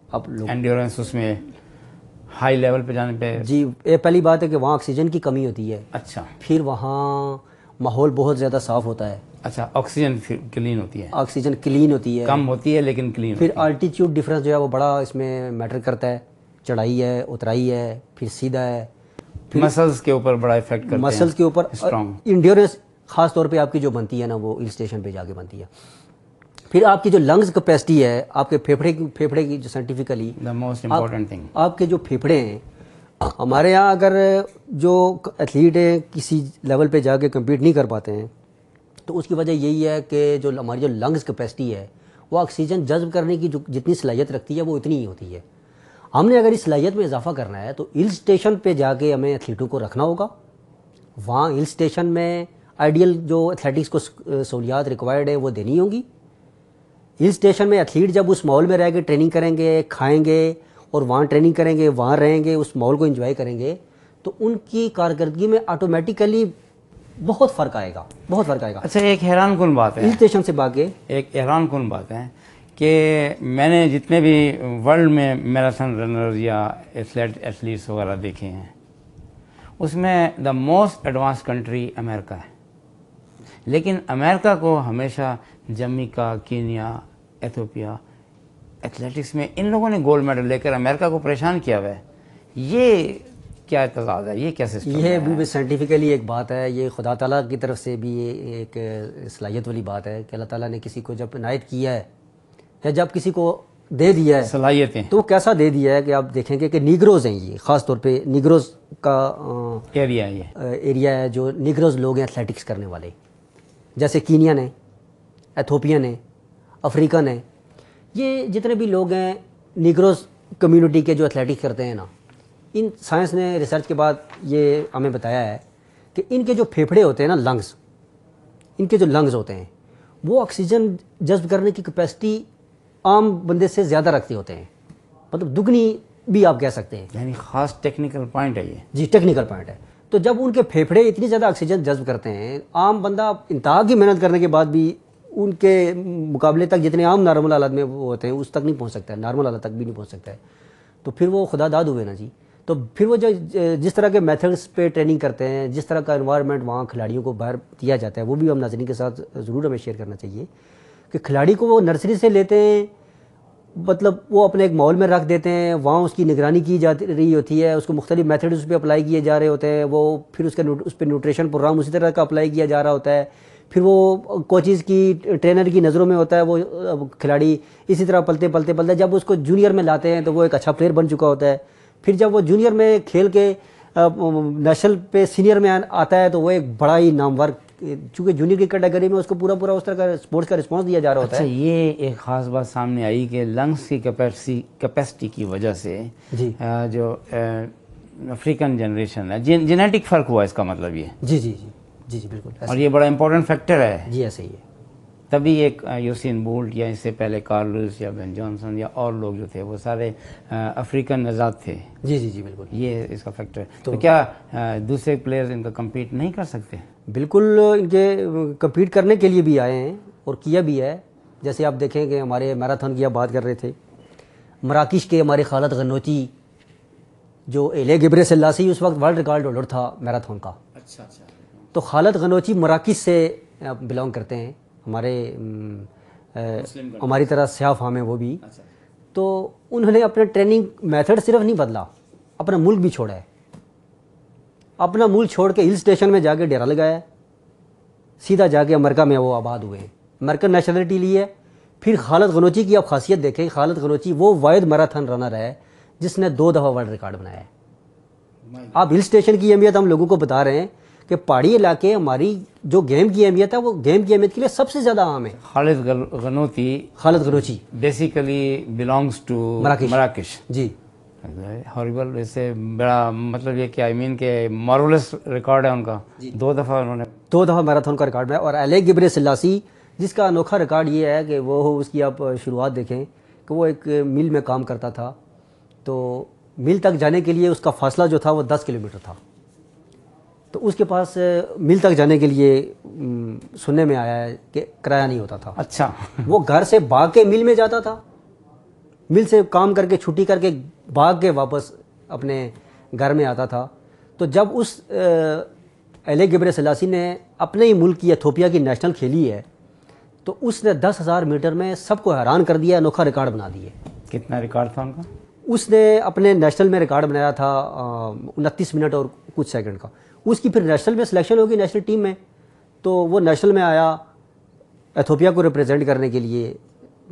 اب لوگ انڈیورنس اس میں ہائی لیول پہ جانے پہ، جی یہ پہلی بات ہے کہ وہاں آکسیجن کی کمی ہوتی ہے، اچھا، پھر وہاں ماحول بہت زیادہ صاف ہوتا ہے، اچھا، آکسیجن کلین ہوتی ہے، آکسیجن کلین ہوتی ہے، کم ہوتی ہے لیکن کلین پھر الٹیٹیوڈ ڈفرینس جو ہے وہ بڑا اس میں میٹر کرتا ہے، چڑھائی ہے، اترائی ہے، پھر سیدھا ہے، مسلز کے اوپر بڑا افیکٹ کرتے ہیں، مسلز کے اوپر اسٹرانگ انڈیورنس خاص طور پہ آپ کی جو بنتی ہے نا وہ ہل اسٹیشن پہ جا کے بنتی ہے۔ پھر آپ کی جو لنگز کیپیسٹی ہے، آپ کے پھیپھڑے کی جو scientifically the most important thing, آپ کے جو پھیپھڑے ہیں، ہمارے ہاں اگر جو ایتھلیٹ ہیں کسی لیول پہ جا کے کمپیٹ نہیں کر پاتے ہیں تو اس کی وجہ یہی ہے کہ جو ہماری جو لنگز کیپیسٹی ہے وہ آکسیجن جذب کرنے کی جو جتنی صلاحیت رکھتی ہے وہ اتنی ہی ہوتی ہے۔ ہم نے اگر اس صلاحیت میں اضافہ کرنا ہے تو ہل اسٹیشن پہ جا کے ہمیں ایتھلیٹوں کو رکھنا ہوگا، وہاں ہل اسٹیشن میں آئیڈیل جو ایتھلیٹکس کو سہولیات ریکوائرڈ ہیں وہ دینی ہوں گی۔ ہل اسٹیشن میں ایتھلیٹ جب اس ماحول میں رہ کے ٹریننگ کریں گے، کھائیں گے اور وہاں ٹریننگ کریں گے، وہاں رہیں گے، اس ماحول کو انجوائے کریں گے، تو ان کی کارکردگی میں آٹومیٹیکلی بہت فرق آئے گا، بہت فرق آئے گا۔ اچھا، ایک حیران کن بات ہے، ہل اسٹیشن سے باقی ایک حیران کن بات ہے کہ میں نے جتنے بھی ورلڈ میں میراتھن رنرز یا ایتھلیٹس وغیرہ دیکھے ہیں، اس میں دا موسٹ ایڈوانس کنٹری امریکہ ہے، لیکن امریکہ کو ہمیشہ جمیکا، کینیا، ایتھوپیا ایتھلیٹکس میں ان لوگوں نے گولڈ میڈل لے کر امریکہ کو پریشان کیا ہوا ہے۔ یہ کیا تضاد ہے، یہ کیا سسٹم ہے؟ یہ بھی سائنٹیفکلی ایک بات ہے، یہ خدا تعالیٰ کی طرف سے بھی ایک صلاحیت والی بات ہے کہ اللہ تعالیٰ نے کسی کو جب عنایت کیا ہے یا جب کسی کو دے دیا ہے صلاحیتیں، تو وہ کیسا دے دیا ہے کہ آپ دیکھیں گے کہ نیگروز ہیں، یہ خاص طور پہ نیگروز کا ایریا ہے، جو نیگروز لوگ ہیں ایتھلیٹکس کرنے والے، جیسے کینین ہیں، ایتھوپین ہیں، افریقن ہیں، یہ جتنے بھی لوگ ہیں نیگروز کمیونٹی کے جو ایتھلیٹکس کرتے ہیں نا، ان سائنس نے ریسرچ کے بعد یہ ہمیں بتایا ہے کہ ان کے جو پھیپھڑے ہوتے ہیں نا، لنگز، ان کے جو لنگز ہوتے ہیں وہ آکسیجن جذب کرنے کی کیپیسٹی عام بندے سے زیادہ رکھتے ہوتے ہیں، مطلب دگنی بھی آپ کہہ سکتے ہیں، یعنی خاص ٹیکنیکل پوائنٹ ہے یہ۔ جی ٹیکنیکل پوائنٹ ہے۔ تو جب ان کے پھیپھڑے اتنی زیادہ آکسیجن جذب کرتے ہیں، عام بندہ انتہا کی محنت کرنے کے بعد بھی ان کے مقابلے تک جتنے عام نارمل حالات میں وہ ہوتے ہیں اس تک نہیں پہنچ سکتا ہے، نارمل حالات تک بھی نہیں پہنچ سکتا ہے، تو پھر وہ خدا داد ہوئے نا جی۔ تو پھر وہ جو جس طرح کے میتھڈس پہ ٹریننگ کرتے ہیں، جس طرح کا انوائرمنٹ وہاں کھلاڑیوں کو باہر دیا جاتا ہے، وہ بھی ہم ناظرین کے ساتھ ضرور ہمیں شیئر کرنا چاہیے کہ کھلاڑی کو وہ نرسری سے لیتے ہیں، مطلب وہ اپنے ایک ماحول میں رکھ دیتے ہیں، وہاں اس کی نگرانی کی جا رہی ہوتی ہے، اس کو مختلف میتھڈ اس پہ اپلائی کیے جا رہے ہوتے ہیں، وہ پھر اس پہ نیوٹریشن پروگرام اسی طرح کا اپلائی کیا جا رہا ہوتا ہے، پھر وہ کوچز کی ٹرینر کی نظروں میں ہوتا ہے وہ کھلاڑی اسی طرح پلتے پلتے پلتے جب اس کو جونیئر میں لاتے ہیں تو وہ ایک اچھا پلیئر بن چکا ہوتا ہے. پھر جب وہ جونیئر میں کھیل کے نیشنل پہ سینئر میں آتا ہے تو وہ ایک بڑا ہی نامور, چونکہ جونیئر کی کیٹیگری میں اس کو پورا اس طرح کا اسپورٹس کا رسپانس دیا جا رہا ہوتا ہے. اچھا, یہ ایک خاص بات سامنے آئی کہ لنگس کی کیپیسٹی کی وجہ سے جی جو افریقن جنریشن ہے, جینیٹک فرق ہوا اس کا مطلب یہ. جی جی جی جی جی بالکل, اور یہ بڑا امپورٹنٹ فیکٹر ہے. جی ایسے ہی ہے. تبھی ایک یوسین بولٹ یا اس سے پہلے کارلوس یا بین جانسن یا اور لوگ جو تھے وہ سارے افریقن نژاد تھے. جی جی جی بالکل, یہ اس کا فیکٹر ہے. تو کیا دوسرے پلیئرز ان کا کمپیٹ نہیں کر سکتے؟ بالکل ان کے کمپیٹ کرنے کے لیے بھی آئے ہیں اور کیا بھی ہے. جیسے آپ دیکھیں کہ ہمارے میراتھن کی آپ بات کر رہے تھے, مراکش کے ہمارے خالد غنوچی جو ایلے گبرے سلاسی اس وقت ورلڈ ریکارڈ ہولڈر تھا میراتھن کا. اچھا اچھا. تو خالد غنوچی مراکش سے بلانگ کرتے ہیں, ہماری طرح سیاہ فام ہیں وہ بھی. تو انہوں نے اپنا ٹریننگ میتھڈ صرف نہیں بدلا, اپنا ملک بھی چھوڑا ہے. اپنا ملک چھوڑ کے ہل اسٹیشن میں جا کے ڈیرا لگایا ہے, سیدھا جا کے امریکہ میں وہ آباد ہوئے ہیں, امریکن نیشنلٹی لی ہے. پھر خالد غنوچی کی آپ خاصیت دیکھیں, خالد غنوچی وہ واحد میراتھن رنر ہے جس نے 2 دفعہ ورلڈ ریکارڈ بنایا ہے. آپ ہل اسٹیشن کی اہمیت ہم لوگوں کو بتا رہے ہیں کہ پہاڑی علاقے ہماری جو گیم کی اہمیت ہے وہ گیم کی اہمیت کے لیے سب سے زیادہ عام ہے. خالد غنوچی بیسیکلی بلانگس ٹو مراکش. جی ہارریبل. اس سے بڑا مطلب یہ کہ کہ مارولس ریکارڈ ہے ان کا. 2 دفعہ انہوں نے 2 دفعہ میراتھن کا ریکارڈ بنایا. اور ایلے گبرے سلاسی جس کا انوکھا ریکارڈ یہ ہے کہ وہ اس کی آپ شروعات دیکھیں کہ وہ ایک مل میں کام کرتا تھا, تو مل تک جانے کے لیے اس کا فاصلہ جو تھا وہ 10 کلومیٹر تھا. تو اس کے پاس مل تک جانے کے لیے سننے میں آیا ہے کہ کرایہ نہیں ہوتا تھا. اچھا. وہ گھر سے بھاگ کے مل میں جاتا تھا, مل سے کام کر کے چھٹی کر کے بھاگ کے واپس اپنے گھر میں آتا تھا. تو جب اس ایلے گبرے سلاسی نے اپنے ہی ملک کی ایتھوپیا کی نیشنل کھیلی ہے تو اس نے 10,000 میٹر میں سب کو حیران کر دیا, انوکھا ریکارڈ بنا دیے. کتنا ریکارڈ تھا ان کا؟ اس نے اپنے نیشنل میں ریکارڈ بنایا تھا 29 منٹ اور کچھ سیکنڈ کا. اس کی پھر نیشنل میں سلیکشن ہوگی نیشنل ٹیم میں, تو وہ نیشنل میں آیا ایتھوپیا کو ریپرزینٹ کرنے کے لیے.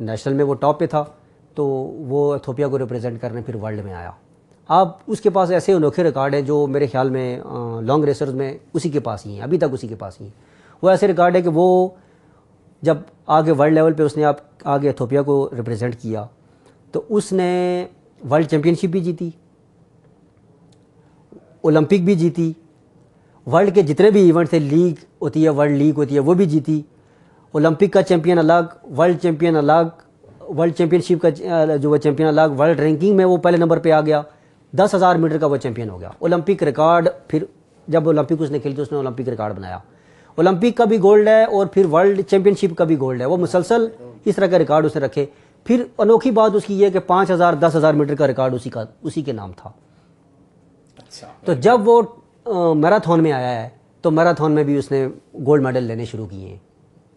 نیشنل میں وہ ٹاپ پہ تھا تو وہ ایتھوپیا کو ریپرزینٹ کرنے پھر ورلڈ میں آیا. اب اس کے پاس ایسے انوکھے ریکارڈ ہیں جو میرے خیال میں لانگ ریسرز میں اسی کے پاس ہی ہیں, ابھی تک اسی کے پاس ہی ہیں. وہ ایسے ریکارڈ ہے کہ وہ جب آگے ورلڈ لیول پہ اس نے آگے ایتھوپیا کو ریپرزینٹ کیا تو اس نے ورلڈ چیمپئن شپ بھی جیتی, اولمپک بھی جیتی, ورلڈ کے جتنے بھی ایونٹ تھے, لیگ ہوتی ہے ورلڈ لیگ ہوتی ہے وہ بھی جیتی. اولمپک کا چیمپئن الگ, ورلڈ چیمپئن الگ, ورلڈ چیمپئن شپ کا جو وہ چیمپئن الگ, ورلڈ رینکنگ میں وہ پہلے نمبر پہ آ گیا. 10,000 میٹر کا وہ چیمپئن ہو گیا. اولمپک ریکارڈ پھر جب اولمپک اس نے کھیلی تو اس نے اولمپک ریکارڈ بنایا. اولمپک کا بھی گولڈ ہے اور پھر ورلڈ چیمپئن شپ کا بھی گولڈ ہے. وہ مسلسل اس طرح کا ریکارڈ اس نے رکھے. پھر انوکھی بات اس کی یہ کہ 5,000 10,000 میٹر کا ریکارڈ اسی کے نام تھا. تو جب وہ میراتھن میں آیا ہے تو میراتھن میں بھی اس نے گولڈ میڈل لینے شروع کیے ہیں.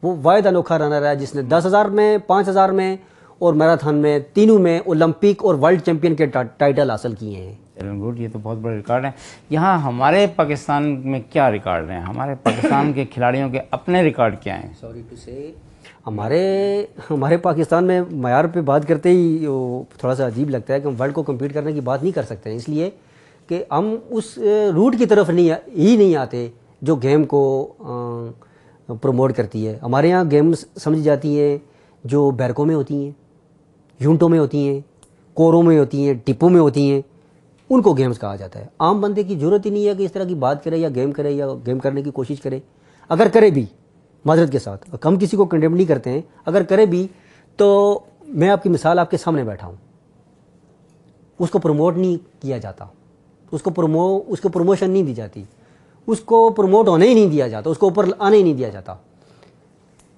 وہ واحد انوکھا رنر ہے جس نے 10,000 میں, 5,000 میں اور میراتھن میں تینوں میں اولمپک اور ورلڈ چیمپئن کے ٹائٹل حاصل کیے ہیں. گڈ, یہ تو بہت بڑے ریکارڈ ہیں. یہاں ہمارے پاکستان میں کیا ریکارڈ ہیں؟ ہمارے پاکستان کے کھلاڑیوں کے اپنے ریکارڈ کیا ہیں؟ سوری ٹو سے ہمارے پاکستان میں معیار پہ بات کرتے ہی تھوڑا سا عجیب لگتا ہے کہ ہم ورلڈ کو کمپیٹ کرنے کی بات نہیں کر سکتے ہیں, اس لیے کہ ہم اس روٹ کی طرف نہیں آتے جو گیم کو پروموٹ کرتی ہے. ہمارے یہاں گیمز سمجھی جاتی ہیں جو بیرکوں میں ہوتی ہیں, یونٹوں میں ہوتی ہیں, کوروں میں ہوتی ہیں, ٹپوں میں ہوتی ہیں, ان کو گیمز کہا جاتا ہے. عام بندے کی ضرورت ہی نہیں ہے کہ اس طرح کی بات کرے یا گیم کرنے کی کوشش کرے. اگر کرے بھی معذرت کے ساتھ, ہم کسی کو کنڈیم نہیں کرتے ہیں, اگر کرے بھی تو میں آپ کی مثال آپ کے سامنے بیٹھا ہوں, اس کو پروموٹ نہیں کیا جاتا, اس کو پروموشن نہیں دی جاتی, اس کو پروموٹ ہونے ہی نہیں دیا جاتا, اس کو اوپر آنے ہی نہیں دیا جاتا.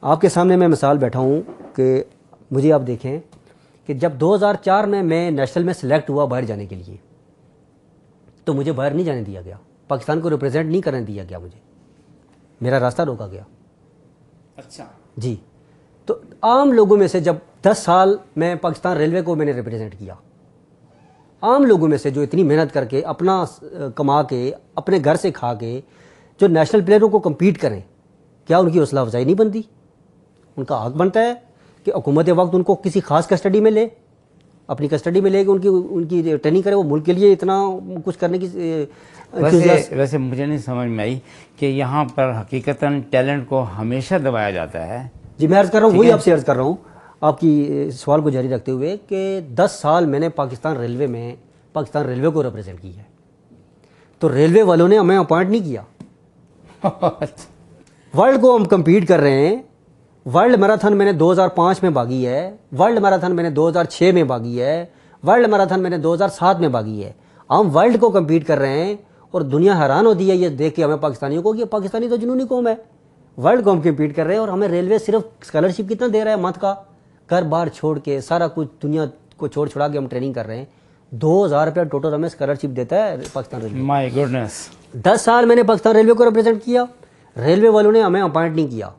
آپ کے سامنے میں مثال بیٹھا ہوں کہ مجھے آپ دیکھیں کہ جب 2004 میں نیشنل میں سلیکٹ ہوا باہر جانے کے لیے تو مجھے باہر نہیں جانے دیا گیا, پاکستان کو ریپرزینٹ نہیں کرنے دیا گیا, مجھے میرا راستہ روکا گیا. اچھا جی. تو عام لوگوں میں سے جب 10 سال میں پاکستان ریلوے کو میں نے ریپرزینٹ کیا, عام لوگوں میں سے جو اتنی محنت کر کے اپنا کما کے اپنے گھر سے کھا کے جو نیشنل پلیئروں کو کمپیٹ کریں, کیا ان کی حوصلہ افزائی نہیں بنتی؟ ان کا حق بنتا ہے کہ حکومت وقت ان کو کسی خاص کسٹڈی میں لے، اپنی کسٹڈی میں لے کے ان کی ٹریننگ کرے. وہ ملک کے لیے اتنا کچھ کرنے کی ویسے مجھے نہیں سمجھ میں آئی کہ یہاں پر حقیقتاً ٹیلنٹ کو ہمیشہ دبایا جاتا ہے. جی میں عرض کر رہا ہوں، وہی آپ سے عرض کر رہا ہوں آپ کی سوال کو جاری رکھتے ہوئے کہ 10 سال میں نے پاکستان ریلوے کو ریپرزینٹ کیا ہے. تو ریلوے والوں نے ہمیں اپوائنٹ نہیں کیا. ورلڈ کو ہم کمپیٹ کر رہے ہیں. ورلڈ میراتھن میں نے 2005 میں بھاگی ہے، ورلڈ میراتھن میں نے 2006 میں بھاگی ہے، ورلڈ میراتھن میں نے 2007 میں بھاگی ہے. ہم ورلڈ کو کمپیٹ کر رہے ہیں اور دنیا حیران ہوتی ہے یہ دیکھ کے ہمیں پاکستانیوں کو کہ پاکستانی تو جنونی قوم ہے. ورلڈ کو ہم کمپیٹ کر رہے ہیں اور ہمیں ریلوے صرف اسکالرشپ کتنا دے رہا ہے منتھ کا، گھر بار چھوڑ کے سارا کچھ دنیا کو چھوڑا کے ہم ٹریننگ کر رہے ہیں. 2000 روپیہ ٹوٹل ہمیں اسکالرشپ دیتا ہے پاکستان ریلوے. مائی گڈنس. 10 سال میں نے پاکستان ریلوے کو ریپرزینٹ کیا، ریلوے والوں نے ہمیں اپوائنٹ نہیں کیا.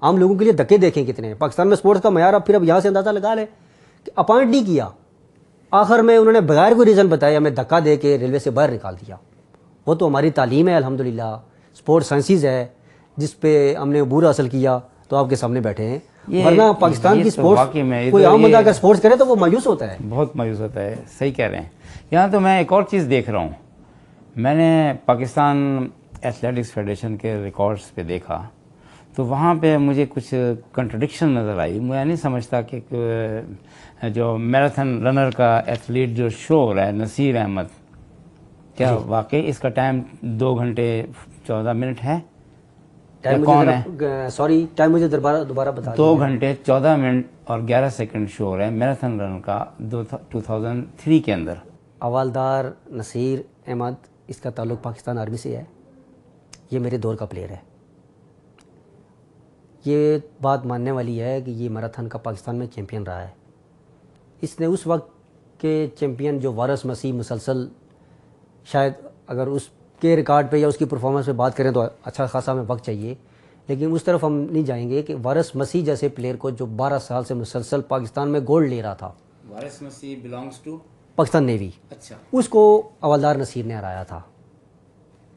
عام لوگوں کے لیے دھکے دیکھیں کتنے ہیں پاکستان میں اسپورٹس کا معیار. اب یہاں سے اندازہ لگا لیں کہ اپوائنٹ نہیں کیا، آخر میں انہوں نے بغیر کوئی ریزن بتایا ہمیں دھکا دے کے ریلوے سے باہر نکال دیا. وہ تو ہماری تعلیم ہے الحمدللہ، اسپورٹس سائنسز ہے جس پہ ہم نے عبور حاصل کیا تو آپ کے سامنے بیٹھے ہیں. ورنہ پاکستان کی اسپورٹس کوئی عام بندہ اگر اسپورٹس کرے تو وہ مایوس ہوتا ہے، بہت مایوس ہوتا ہے. صحیح کہہ رہے ہیں. یہاں تو میں ایک اور چیز دیکھ رہا ہوں. میں نے پاکستان ایتھلیٹکس فیڈریشن کے ریکارڈز پہ دیکھا تو وہاں پہ مجھے کچھ کنٹرڈکشن نظر آئی. میں نہیں سمجھتا کہ جو میراتھن رنر کا ایتھلیٹ جو شو ہو رہا ہے نصیر احمد، کیا واقعی اس کا ٹائم 2 گھنٹے 14 منٹ ہے؟ کون ہے؟ سوری ٹائم مجھے دوبارہ بتا. 2 گھنٹے 14 منٹ اور 11 سیکنڈ شو ہو رہا ہے میراتھن رن کا 2003 کے اندر. حوالدار نصیر احمد، اس کا تعلق پاکستان آرمی سے ہے. یہ میرے دور کا پلیئر ہے. یہ بات ماننے والی ہے کہ یہ میراتھن کا پاکستان میں چیمپئن رہا ہے. اس نے اس وقت کے چیمپئن جو وارث مسیح مسلسل، شاید اگر اس کے ریکارڈ پہ یا اس کی پرفارمنس پہ بات کریں تو اچھا خاصا ہمیں وقت چاہیے، لیکن اس طرف ہم نہیں جائیں گے کہ وارث مسیح جیسے پلیئر کو جو 12 سال سے مسلسل پاکستان میں گولڈ لے رہا تھا. وارث مسیح بلانگز ٹو پاکستان نیوی. اچھا. اس کو حوالدار نصیر نے ہرایا تھا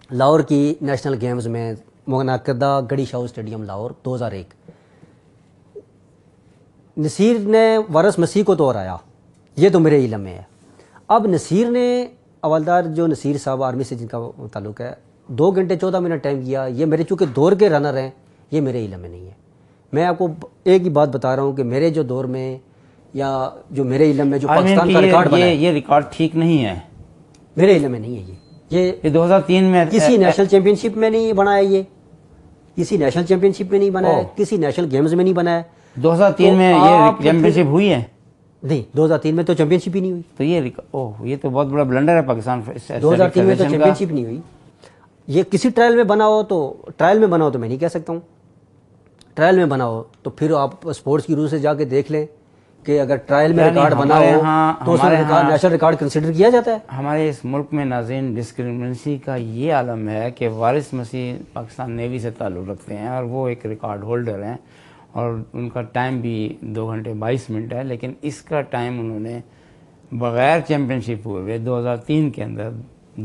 لاہور کی نیشنل گیمز میں منعقدہ گڑی شاہو اسٹیڈیم لاہور 2001. نصیر نے وارث مسیح کو تو ہرایا، یہ تو میرے علم میں ہے. اب نصیر نے حوالدار جو نصیر صاحب آرمی سے جن کا تعلق ہے 2 گھنٹے 14 منٹ ٹائم کیا. یہ میرے چونکہ دور کے رنر ہیں یہ میرے علم میں نہیں ہے. میں آپ کو ایک ہی بات بتا رہا ہوں کہ میرے جو دور میں یا جو میرے علم میں جو پاکستان کا ریکارڈ بنا ہے، یہ ریکارڈ ٹھیک نہیں ہے، میرے علم میں نہیں ہے. یہ 2003 میں کسی نیشنل چیمپئن شپ میں نہیں بنا ہے، یہ کسی نیشنل چیمپئن شپ میں نہیں بنا ہے، کسی نیشنل گیمز میں نہیں بنا ہے. 2003 میں یہ چیمپئن شپ ہوئی ہے؟ نہیں، 2003 میں تو چیمپئن شپ ہی نہیں ہوئی. تو یہ تو بہت بڑا بلنڈر ہے پاکستان. 2003 میں تو چیمپئن شپ نہیں ہوئی. یہ کسی ٹرائل میں بنا ہو تو میں نہیں کہہ سکتا ہوں. ٹرائل میں بنا ہو تو پھر آپ اسپورٹس کی روح سے جا کے دیکھ لیں کہ اگر ٹرائل میں ریکارڈ بنا ہو تو اس میں نیشنل ریکارڈ کنسیڈر کیا جاتا ہے. ہمارے اس ملک میں ناظرین ڈسکرمنسی کا یہ عالم ہے کہ وارث مسیح پاکستان نیوی سے تعلق رکھتے ہیں اور وہ ایک ریکارڈ ہولڈر ہیں اور ان کا ٹائم بھی 2 گھنٹے 22 منٹ ہے، لیکن اس کا ٹائم انہوں نے بغیر چیمپئن شپ ہوئے 2003 کے اندر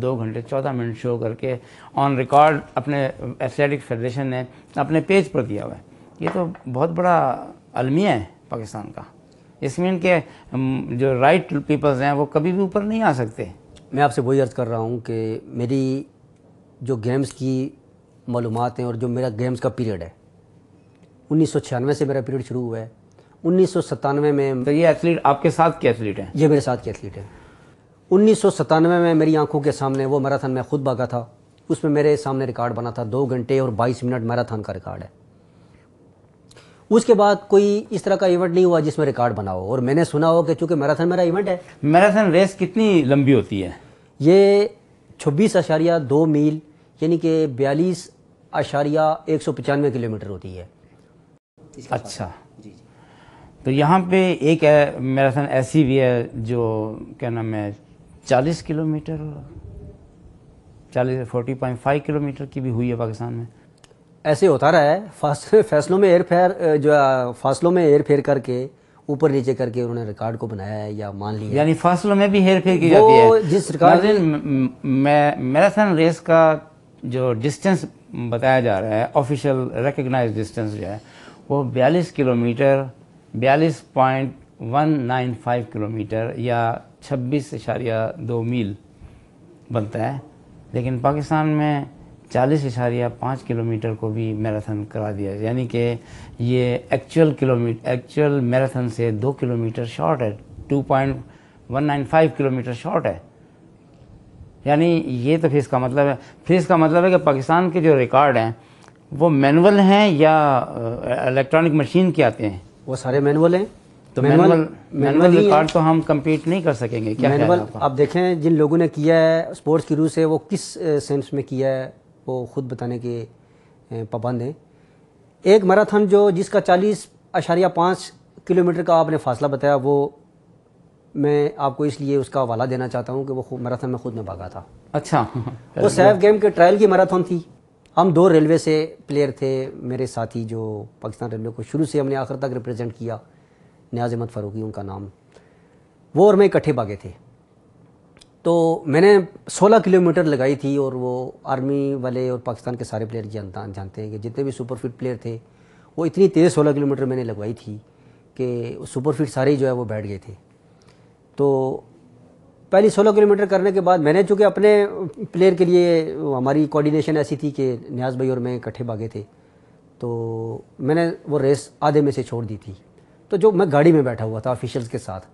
2 گھنٹے 14 منٹ شو کر کے آن ریکارڈ اپنے ایتھلیٹک فیڈریشن نے اپنے پیج پر دیا ہوا ہے. یہ تو بہت بڑا المیہ ہے پاکستان کا. اس میں ان کے جو رائٹ پیپلز ہیں وہ کبھی بھی اوپر نہیں آ سکتے. میں آپ سے وہی عرض کر رہا ہوں کہ میری جو گیمز کی معلومات ہیں اور جو میرا گیمز کا پیریڈ ہے 1996 سے میرا پیریڈ شروع ہوا ہے. 1997 میں تو یہ ایتھلیٹ آپ کے ساتھ کے ایتھلیٹ ہیں؟ یہ میرے ساتھ کے ایتھلیٹ ہیں. 1997 میں میری آنکھوں کے سامنے وہ میراتھن میں خود بھاگا تھا. اس میں میرے سامنے ریکارڈ بنا تھا 2 گھنٹے اور 22 منٹ میراتھن کا ریکارڈ ہے. اس کے بعد کوئی اس طرح کا ایونٹ نہیں ہوا جس میں ریکارڈ بنا ہو. اور میں نے سنا ہو کہ چونکہ میراتھن میرا ایونٹ ہے. میراتھن ریس کتنی لمبی ہوتی ہے؟ یہ 26.2 میل یعنی کہ 42.195 کلومیٹر ہوتی ہے. اچھا. تو یہاں پہ ایک میراتھن ایسی بھی ہے جو کیا نام ہے 40 کلومیٹر 40.5 کلومیٹر کی بھی ہوئی ہے پاکستان میں. ایسے ہوتا رہا ہے. فاصلوں میں ہیر پھیر کر کے اوپر نیچے کر کے انہوں نے ریکارڈ کو بنایا ہے یا مان لیا. یعنی فاصلوں میں بھی ہیر پھیر کی جاتی ہے. جس ریکارڈ میراتھن ریس کا جو ڈسٹینس بتایا جا رہا ہے آفیشیل ریکگنائز ڈسٹینس جو ہے وہ 42 کلومیٹر 42.195 کلومیٹر یا 26.2 میل بنتا ہے، لیکن پاکستان میں 40.5 کلومیٹر کو بھی میراتھن کرا دیا، یعنی کہ یہ ایکچوئل میراتھن سے 2 کلومیٹر شارٹ ہے، 2.195 کلومیٹر شارٹ ہے. یعنی یہ تو پھر اس کا مطلب ہے کہ پاکستان کے جو ریکارڈ ہیں وہ مینول ہیں یا الیکٹرانک مشین کے آتے ہیں؟ وہ سارے مینول ہیں. تو مینول ریکارڈ تو ہم کمپیٹ نہیں کر سکیں گے. کیا خیال ہے آپ کا؟ آپ دیکھیں جن لوگوں نے کیا ہے اسپورٹس کی روح سے، وہ کس سینس میں کیا ہے وہ خود بتانے کے پابند ہیں. ایک میراتھن جس کا 40.5 کلومیٹر کا آپ نے فاصلہ بتایا، وہ میں آپ کو اس لیے اس کا حوالہ دینا چاہتا ہوں کہ وہ میراتھن میں خود میں بھاگا تھا. اچھا. وہ سیف گیم کے ٹرائل کی میراتھن تھی. ہم 2 ریلوے سے پلیئر تھے میرے ساتھی، جو پاکستان ریلوے کو شروع سے ہم نے آخر تک ریپرزینٹ کیا. نیاز احمد فاروقی ان کا نام. وہ اور میں اکٹھے بھاگے تھے. تو میں نے 16 کلومیٹر لگائی تھی، اور وہ آرمی والے اور پاکستان کے سارے پلیئر جانتے ہیں کہ جتنے بھی سپر فٹ پلیئر تھے وہ اتنی تیز 16 کلومیٹر میں نے لگوائی تھی کہ سپر فٹ سارے جو ہے وہ بیٹھ گئے تھے. تو پہلی 16 کلومیٹر کرنے کے بعد میں نے چونکہ اپنے پلیئر کے لیے ہماری کوارڈینیشن ایسی تھی کہ نیاز بھائی اور میں اکٹھے بھاگے تھے، تو میں نے وہ ریس آدھے میں سے چھوڑ دی تھی. تو جو میں گاڑی میں بیٹھا ہوا تھا آفیشلز کے ساتھ.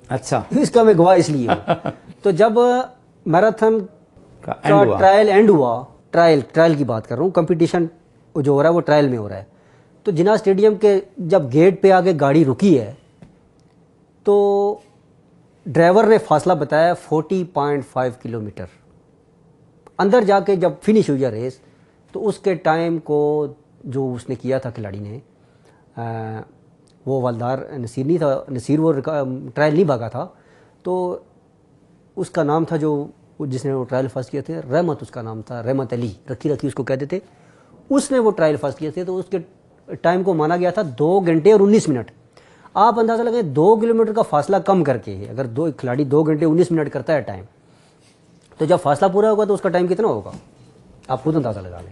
اچھا. اس کا میں گواہ اس لیے ہوں. تو جب میراتھن کا ٹرائل اینڈ ہوا، ٹرائل کی بات کر رہا ہوں، کمپٹیشن جو ہو رہا ہے وہ ٹرائل میں ہو رہا ہے. تو جناح اسٹیڈیم کے جب گیٹ پہ آگے گاڑی رکی ہے تو ڈرائیور نے فاصلہ بتایا 40.5 کلومیٹر. اندر جا کے جب فنش ہوئی ہے ریس، تو اس کے ٹائم کو جو اس نے کیا تھا کھلاڑی نے، وہ والدار نصیر نہیں تھا، نصیر وہ ٹرائل نہیں بھاگا تھا، تو اس کا نام تھا جس نے وہ ٹرائل فرسٹ کیے تھے، رحمت اس کا نام تھا، رحمت علی رکھی اس کو کہتے تھے. اس نے وہ ٹرائل فرسٹ کیے تھے. تو اس کے ٹائم کو مانا گیا تھا 2 گھنٹے اور 19 منٹ. آپ اندازہ لگائیں 2 کلومیٹر کا فاصلہ کم کر کے اگر کھلاڑی 2 گھنٹے 19 منٹ کرتا ہے ٹائم، تو جب فاصلہ پورا ہوگا تو اس کا ٹائم کتنا ہوگا آپ خود اندازہ لگا لیں.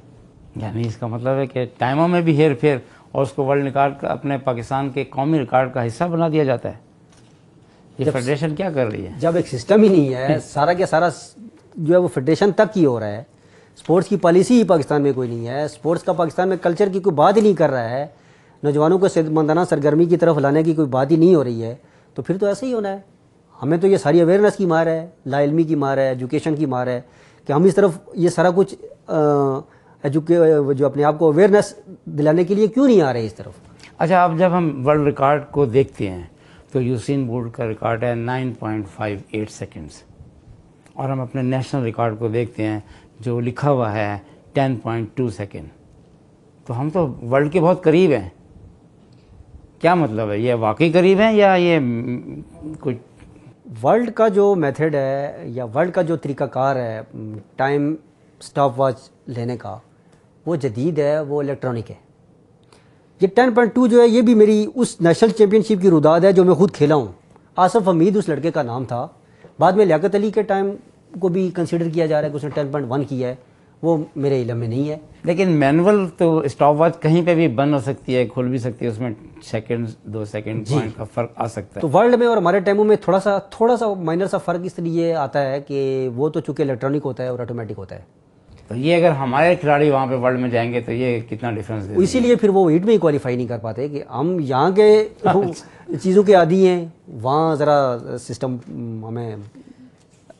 یعنی اس کا مطلب ہے کہ ٹائموں میں بھی ہیر پھیر، اور اس کو ورلڈ ریکارڈ کا، اپنے پاکستان کے قومی ریکارڈ کا حصہ بنا دیا جاتا ہے. یہ فیڈریشن کیا کر رہی ہے جب ایک سسٹم ہی نہیں ہے؟ سارا کا سارا جو ہے وہ فیڈریشن تک ہی ہو رہا ہے. اسپورٹس کی پالیسی ہی پاکستان میں کوئی نہیں ہے. اسپورٹس کا پاکستان میں کلچر کی کوئی بات ہی نہیں کر رہا ہے. نوجوانوں کو صحت مندانہ سرگرمی کی طرف لانے کی کوئی بات ہی نہیں ہو رہی ہے. تو پھر تو ایسے ہی ہونا ہے. ہمیں تو یہ ساری اویئرنیس کی مار ہے، لا علمی کی مار ہے، ایجوکیشن کی مار ہے کہ ہم اس طرف یہ سارا کچھ جو اپنے آپ کو اویئرنیس دلانے کے لیے کیوں نہیں آ رہے اس طرف. اچھا، اب جب ہم ورلڈ ریکارڈ کو دیکھتے ہیں تو یوسین بولٹ کا ریکارڈ ہے 9.58 سیکنڈز، اور ہم اپنے نیشنل ریکارڈ کو دیکھتے ہیں جو لکھا ہوا ہے 10.2 سیکنڈ. تو ہم تو ورلڈ کے بہت قریب ہیں. کیا مطلب ہے؟ یہ واقعی قریب ہیں یا یہ کچھ ورلڈ کا جو میتھڈ ہے یا ورلڈ کا جو طریقہ کار ہے ٹائم سٹاپ واچ لینے کا، وہ جدید ہے، وہ الیکٹرانک ہے. یہ 10.2 جو ہے یہ بھی میری اس نیشنل چیمپئن شپ کی روداد ہے جو میں خود کھیلا ہوں. آصف حمید اس لڑکے کا نام تھا. بعد میں لیاقت علی کے ٹائم کو بھی کنسیڈر کیا جا رہا ہے کہ اس نے 10.1 کیا ہے. وہ میرے علم میں نہیں ہے. لیکن مینول تو اسٹاپ واچ کہیں پہ بھی بند ہو سکتی ہے، کھل بھی سکتی ہے، اس میں سیکنڈ 2 سیکنڈ پوائنٹ کا فرق آ سکتا ہے. تو ورلڈ میں اور ہمارے ٹائموں میں تھوڑا سا مائنر سا فرق اس لیے آتا ہے کہ وہ تو چونکہ الیکٹرانک ہوتا ہے اور آٹومیٹک ہوتا ہے. تو یہ اگر ہمارے کھلاڑی وہاں پہ ورلڈ میں جائیں گے تو یہ کتنا ڈفرینس دے. اسی لیے پھر وہ ہیٹ میں ہی کوالیفائی نہیں کر پاتے کہ ہم یہاں کے چیزوں کے عادی ہیں، وہاں ذرا سسٹم ہمیں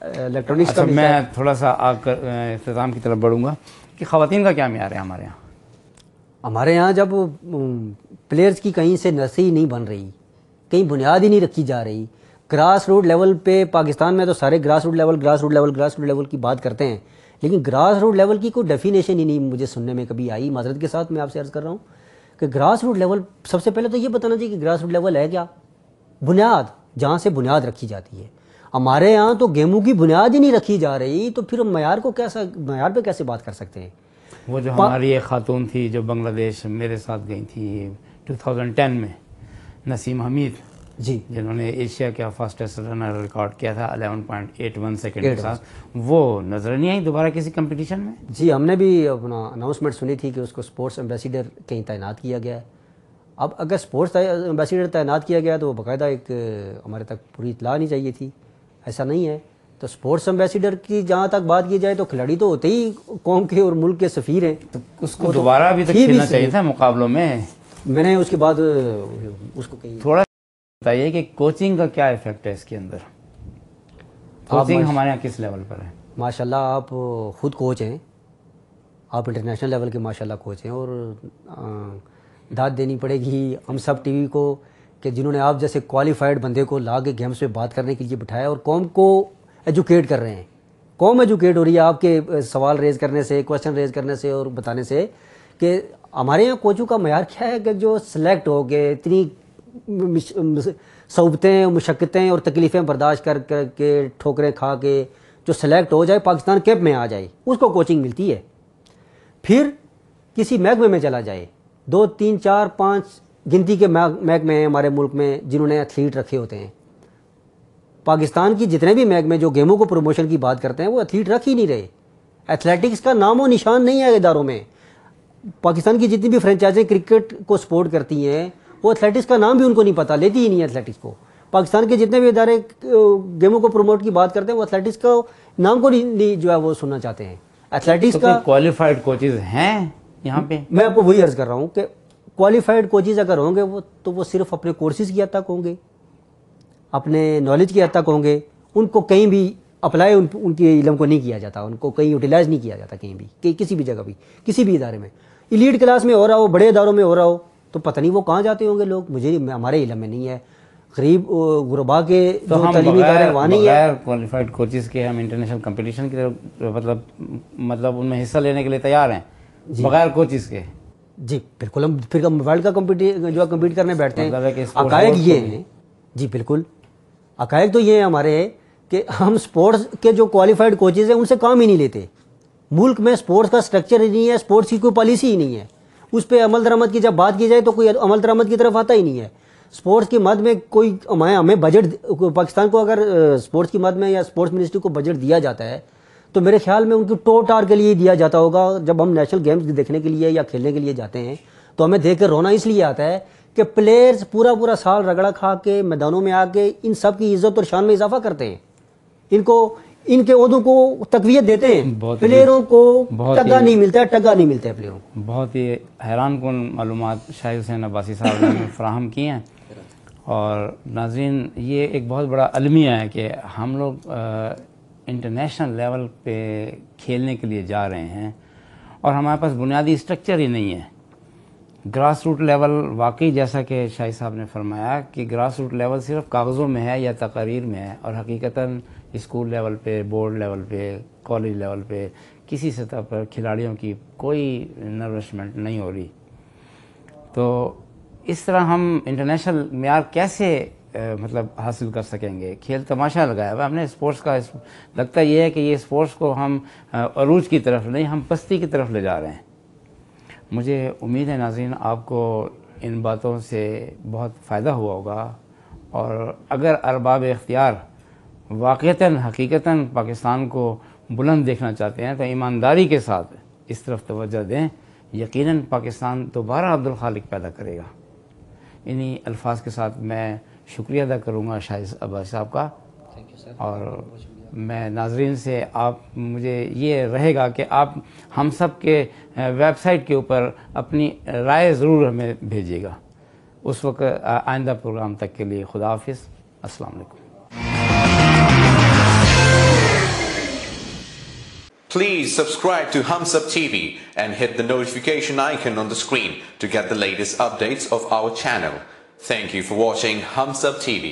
الیکٹرانکس کا. میں تھوڑا سا اختتام کی طرف بڑھوں گا کہ خواتین کا کیا معیار ہے ہمارے یہاں. ہمارے یہاں جب پلیئرز کی کہیں سے نسل نہیں بن رہی، کہیں بنیاد ہی نہیں رکھی جا رہی. گراس روٹ لیول پہ پاکستان میں تو سارے گراس روٹ لیول کی بات کرتے ہیں، لیکن گراس روٹ لیول کی کوئی ڈیفینیشن ہی نہیں مجھے سننے میں کبھی آئی. معذرت کے ساتھ میں آپ سے عرض کر رہا ہوں کہ گراس روٹ لیول، سب سے پہلے تو یہ بتانا چاہیے کہ گراس روٹ لیول ہے کیا. بنیاد، جہاں سے بنیاد رکھی جاتی ہے. ہمارے یہاں تو گیموں کی بنیاد ہی نہیں رکھی جا رہی، تو پھر ہم معیار پہ کیسے بات کر سکتے ہیں. وہ جو ہماری ایک خاتون تھی جو بنگلہ دیش میرے ساتھ گئی تھی 2010 میں، نسیم حمید، جی جنہوں نے ایشیا کا فاسٹسٹ رنر ریکارڈ کیا تھا 11.81 سیکنڈ کے ساتھ، وہ نظر نہیں آئی دوبارہ کسی کمپٹیشن میں؟ جی ہم نے بھی اپنا اناؤنسمنٹ سنی تھی کہ اس کو اسپورٹس ایمبیسیڈر کہیں تعینات کیا گیا ہے. اب اگر اسپورٹس ایمبیسیڈر تعینات کیا گیا تو وہ باقاعدہ ایک ہمارے تک پوری اطلاع نہیں چاہیے تھی، ایسا نہیں ہے. تو اسپورٹس ایمبیسیڈر کی جہاں تک بات کی جائے تو کھلاڑی تو ہوتے ہی قوم کے اور ملک کے سفیر ہیں، تو اس کو دوبارہ بھی کھیلنا چاہیے تھا مقابلوں میں. میں نے اس کے بعد اس کو کہیں تھوڑا بتائیے کہ کوچنگ کا کیا ایفیکٹ ہے اس کے اندر؟ کوچنگ ہمارے یہاں کس لیول پر ہے؟ ماشاءاللہ آپ خود کوچ ہیں، آپ انٹرنیشنل لیول کے ماشاءاللہ کوچ ہیں، اور داد دینی پڑے گی ہم سب ٹی وی کو کہ جنہوں نے آپ جیسے کوالیفائڈ بندے کو لا کے گیمز پہ بات کرنے کے لیے بٹھایا اور قوم کو ایجوکیٹ کر رہے ہیں. قوم ایجوکیٹ ہو رہی ہے آپ کے سوال ریز کرنے سے، کوشچن ریز کرنے سے اور بتانے سے کہ ہمارے یہاں کوچوں کا معیار کیا ہے کہ جو سلیکٹ ہو گئے، اتنی صعوبتیں، مشقتیں اور تکلیفیں برداشت کر کے ٹھوکریں کھا کے جو سلیکٹ ہو جائے پاکستان کیپ میں آ جائے، اس کو کوچنگ ملتی ہے. پھر کسی محکمے میں چلا جائے، 2 3 4 5 گنتی کے محکمے ہیں ہمارے ملک میں جنہوں نے ایتھلیٹ رکھے ہوتے ہیں. پاکستان کی جتنے بھی محکمے جو گیموں کو پروموشن کی بات کرتے ہیں وہ ایتھلیٹ رکھ ہی نہیں رہے. ایتھلیٹکس کا نام و نشان نہیں ہے اداروں میں. پاکستان کی جتنی بھی فرنچائزیں کرکٹ کو سپورٹ کرتی ہیں وہ ایتھلیٹکس کا نام بھی ان کو نہیں پتہ، لیتی ہی نہیں ہے ایتھلیٹکس کو. پاکستان کے جتنے بھی ادارے گیموں کو پروموٹ کی بات کرتے ہیں وہ ایتھلیٹکس کا نام کو نہیں جو ہے وہ سننا چاہتے ہیں. ایتھلیٹکس کا کوالیفائڈ کوچز ہیں یہاں پہ؟ میں آپ کو وہی عرض کر رہا ہوں کہ کوالیفائڈ کوچز اگر ہوں گے وہ صرف اپنے کورسز کی حد تک ہوں گے، اپنے نالج کی حد تک ہوں گے. ان کو کہیں بھی اپلائی ان کے علم کو نہیں کیا جاتا، ان کو کہیں یوٹیلائز نہیں کیا جاتا کہیں بھی، کسی بھی جگہ بھی، کسی بھی ادارے میں. ایلیٹ کلاس میں ہو رہا ہو، بڑے اداروں میں ہو رہا ہو تو پتہ نہیں وہ کہاں جاتے ہوں گے لوگ، ہمارے علم میں نہیں ہے. غریب غربا کے جو تعلیمی ادارے وہاں نہیں ہے. بغیر کوالیفائڈ کوچز کے ہم انٹرنیشنل کمپٹیشن کی مطلب ان میں حصہ لینے کے لیے تیار ہیں بغیر کوچز کے؟ جی بالکل. ہم پھر ورلڈ کا کمپیٹ کرنے بیٹھتے ہیں. عقائد یہ ہیں، جی بالکل عقائد تو یہ ہیں ہمارے کہ ہم سپورٹس کے جو کوالیفائڈ کوچز ہیں ان سے کام ہی نہیں لیتے. ملک میں سپورٹس کا سٹرکچر ہی نہیں ہے، سپورٹس کی کوئی پالیسی ہی نہیں ہے. اس پہ عمل درآمد کی جب بات کی جائے تو کوئی عمل درآمد کی طرف آتا ہی نہیں ہے. سپورٹس کی مد میں کوئی ہمیں بجٹ، پاکستان کو اگر سپورٹس کی مد میں یا سپورٹس منسٹری کو بجٹ دیا جاتا ہے تو میرے خیال میں ان کی ٹار کے لیے دیا جاتا ہوگا. جب ہم نیشنل گیمز دیکھنے کے لیے یا کھیلنے کے لیے جاتے ہیں تو ہمیں دیکھ کر رونا اس لیے آتا ہے کہ پلیئرز پورا سال رگڑا کھا کے میدانوں میں آ کے ان سب کی عزت اور شان میں اضافہ کرتے ہیں، ان کے عہدوں کو تقویت دیتے ہیں. پلیئروں کو ٹگا نہیں ملتا ہے، پلیئروں کو. بہت ہی حیران کن معلومات شاہد حسین عباسی صاحب نے فراہم کی ہیں. اور ناظرین یہ ایک بہت بڑا المیہ ہے کہ ہم لوگ انٹرنیشنل لیول پہ کھیلنے کے لیے جا رہے ہیں اور ہمارے پاس بنیادی اسٹرکچر ہی نہیں ہے. گراس روٹ لیول واقعی جیسا کہ شاہد صاحب نے فرمایا کہ گراس روٹ لیول صرف کاغذوں میں ہے یا تقاریر میں ہے، اور حقیقتاً اسکول لیول پہ، بورڈ لیول پہ، کالج لیول پہ کسی سطح پر کھلاڑیوں کی کوئی نرسمنٹ نہیں ہو رہی. تو اس طرح ہم انٹرنیشنل معیار کیسے مطلب حاصل کر سکیں گے؟ کھیل تماشا لگایا ہوا ہم نے اسپورٹس کا. لگتا یہ ہے کہ یہ اسپورٹس کو ہم عروج کی طرف نہیں، ہم پستی کی طرف لے جا رہے ہیں. مجھے امید ہے ناظرین آپ کو ان باتوں سے بہت فائدہ ہوا ہوگا، اور اگر ارباب اختیار واقعتاً حقیقتاً پاکستان کو بلند دیکھنا چاہتے ہیں تو ایمانداری کے ساتھ اس طرف توجہ دیں. یقیناً پاکستان دوبارہ عبدالخالق پیدا کرے گا. انہی الفاظ کے ساتھ میں شکریہ ادا کروں گا شاہد عباسی صاحب کا. اور میں ناظرین سے آپ مجھے یہ رہے گا کہ آپ ہم سب کے ویب سائٹ کے اوپر اپنی رائے ضرور ہمیں بھیجیے گا. اس وقت آئندہ پروگرام تک کے لیے خدا حافظ. السلام علیکم. Please subscribe to Humsab TV and hit the notification icon on the screen to get the latest updates of our channel. Thank you for watching Humsab TV.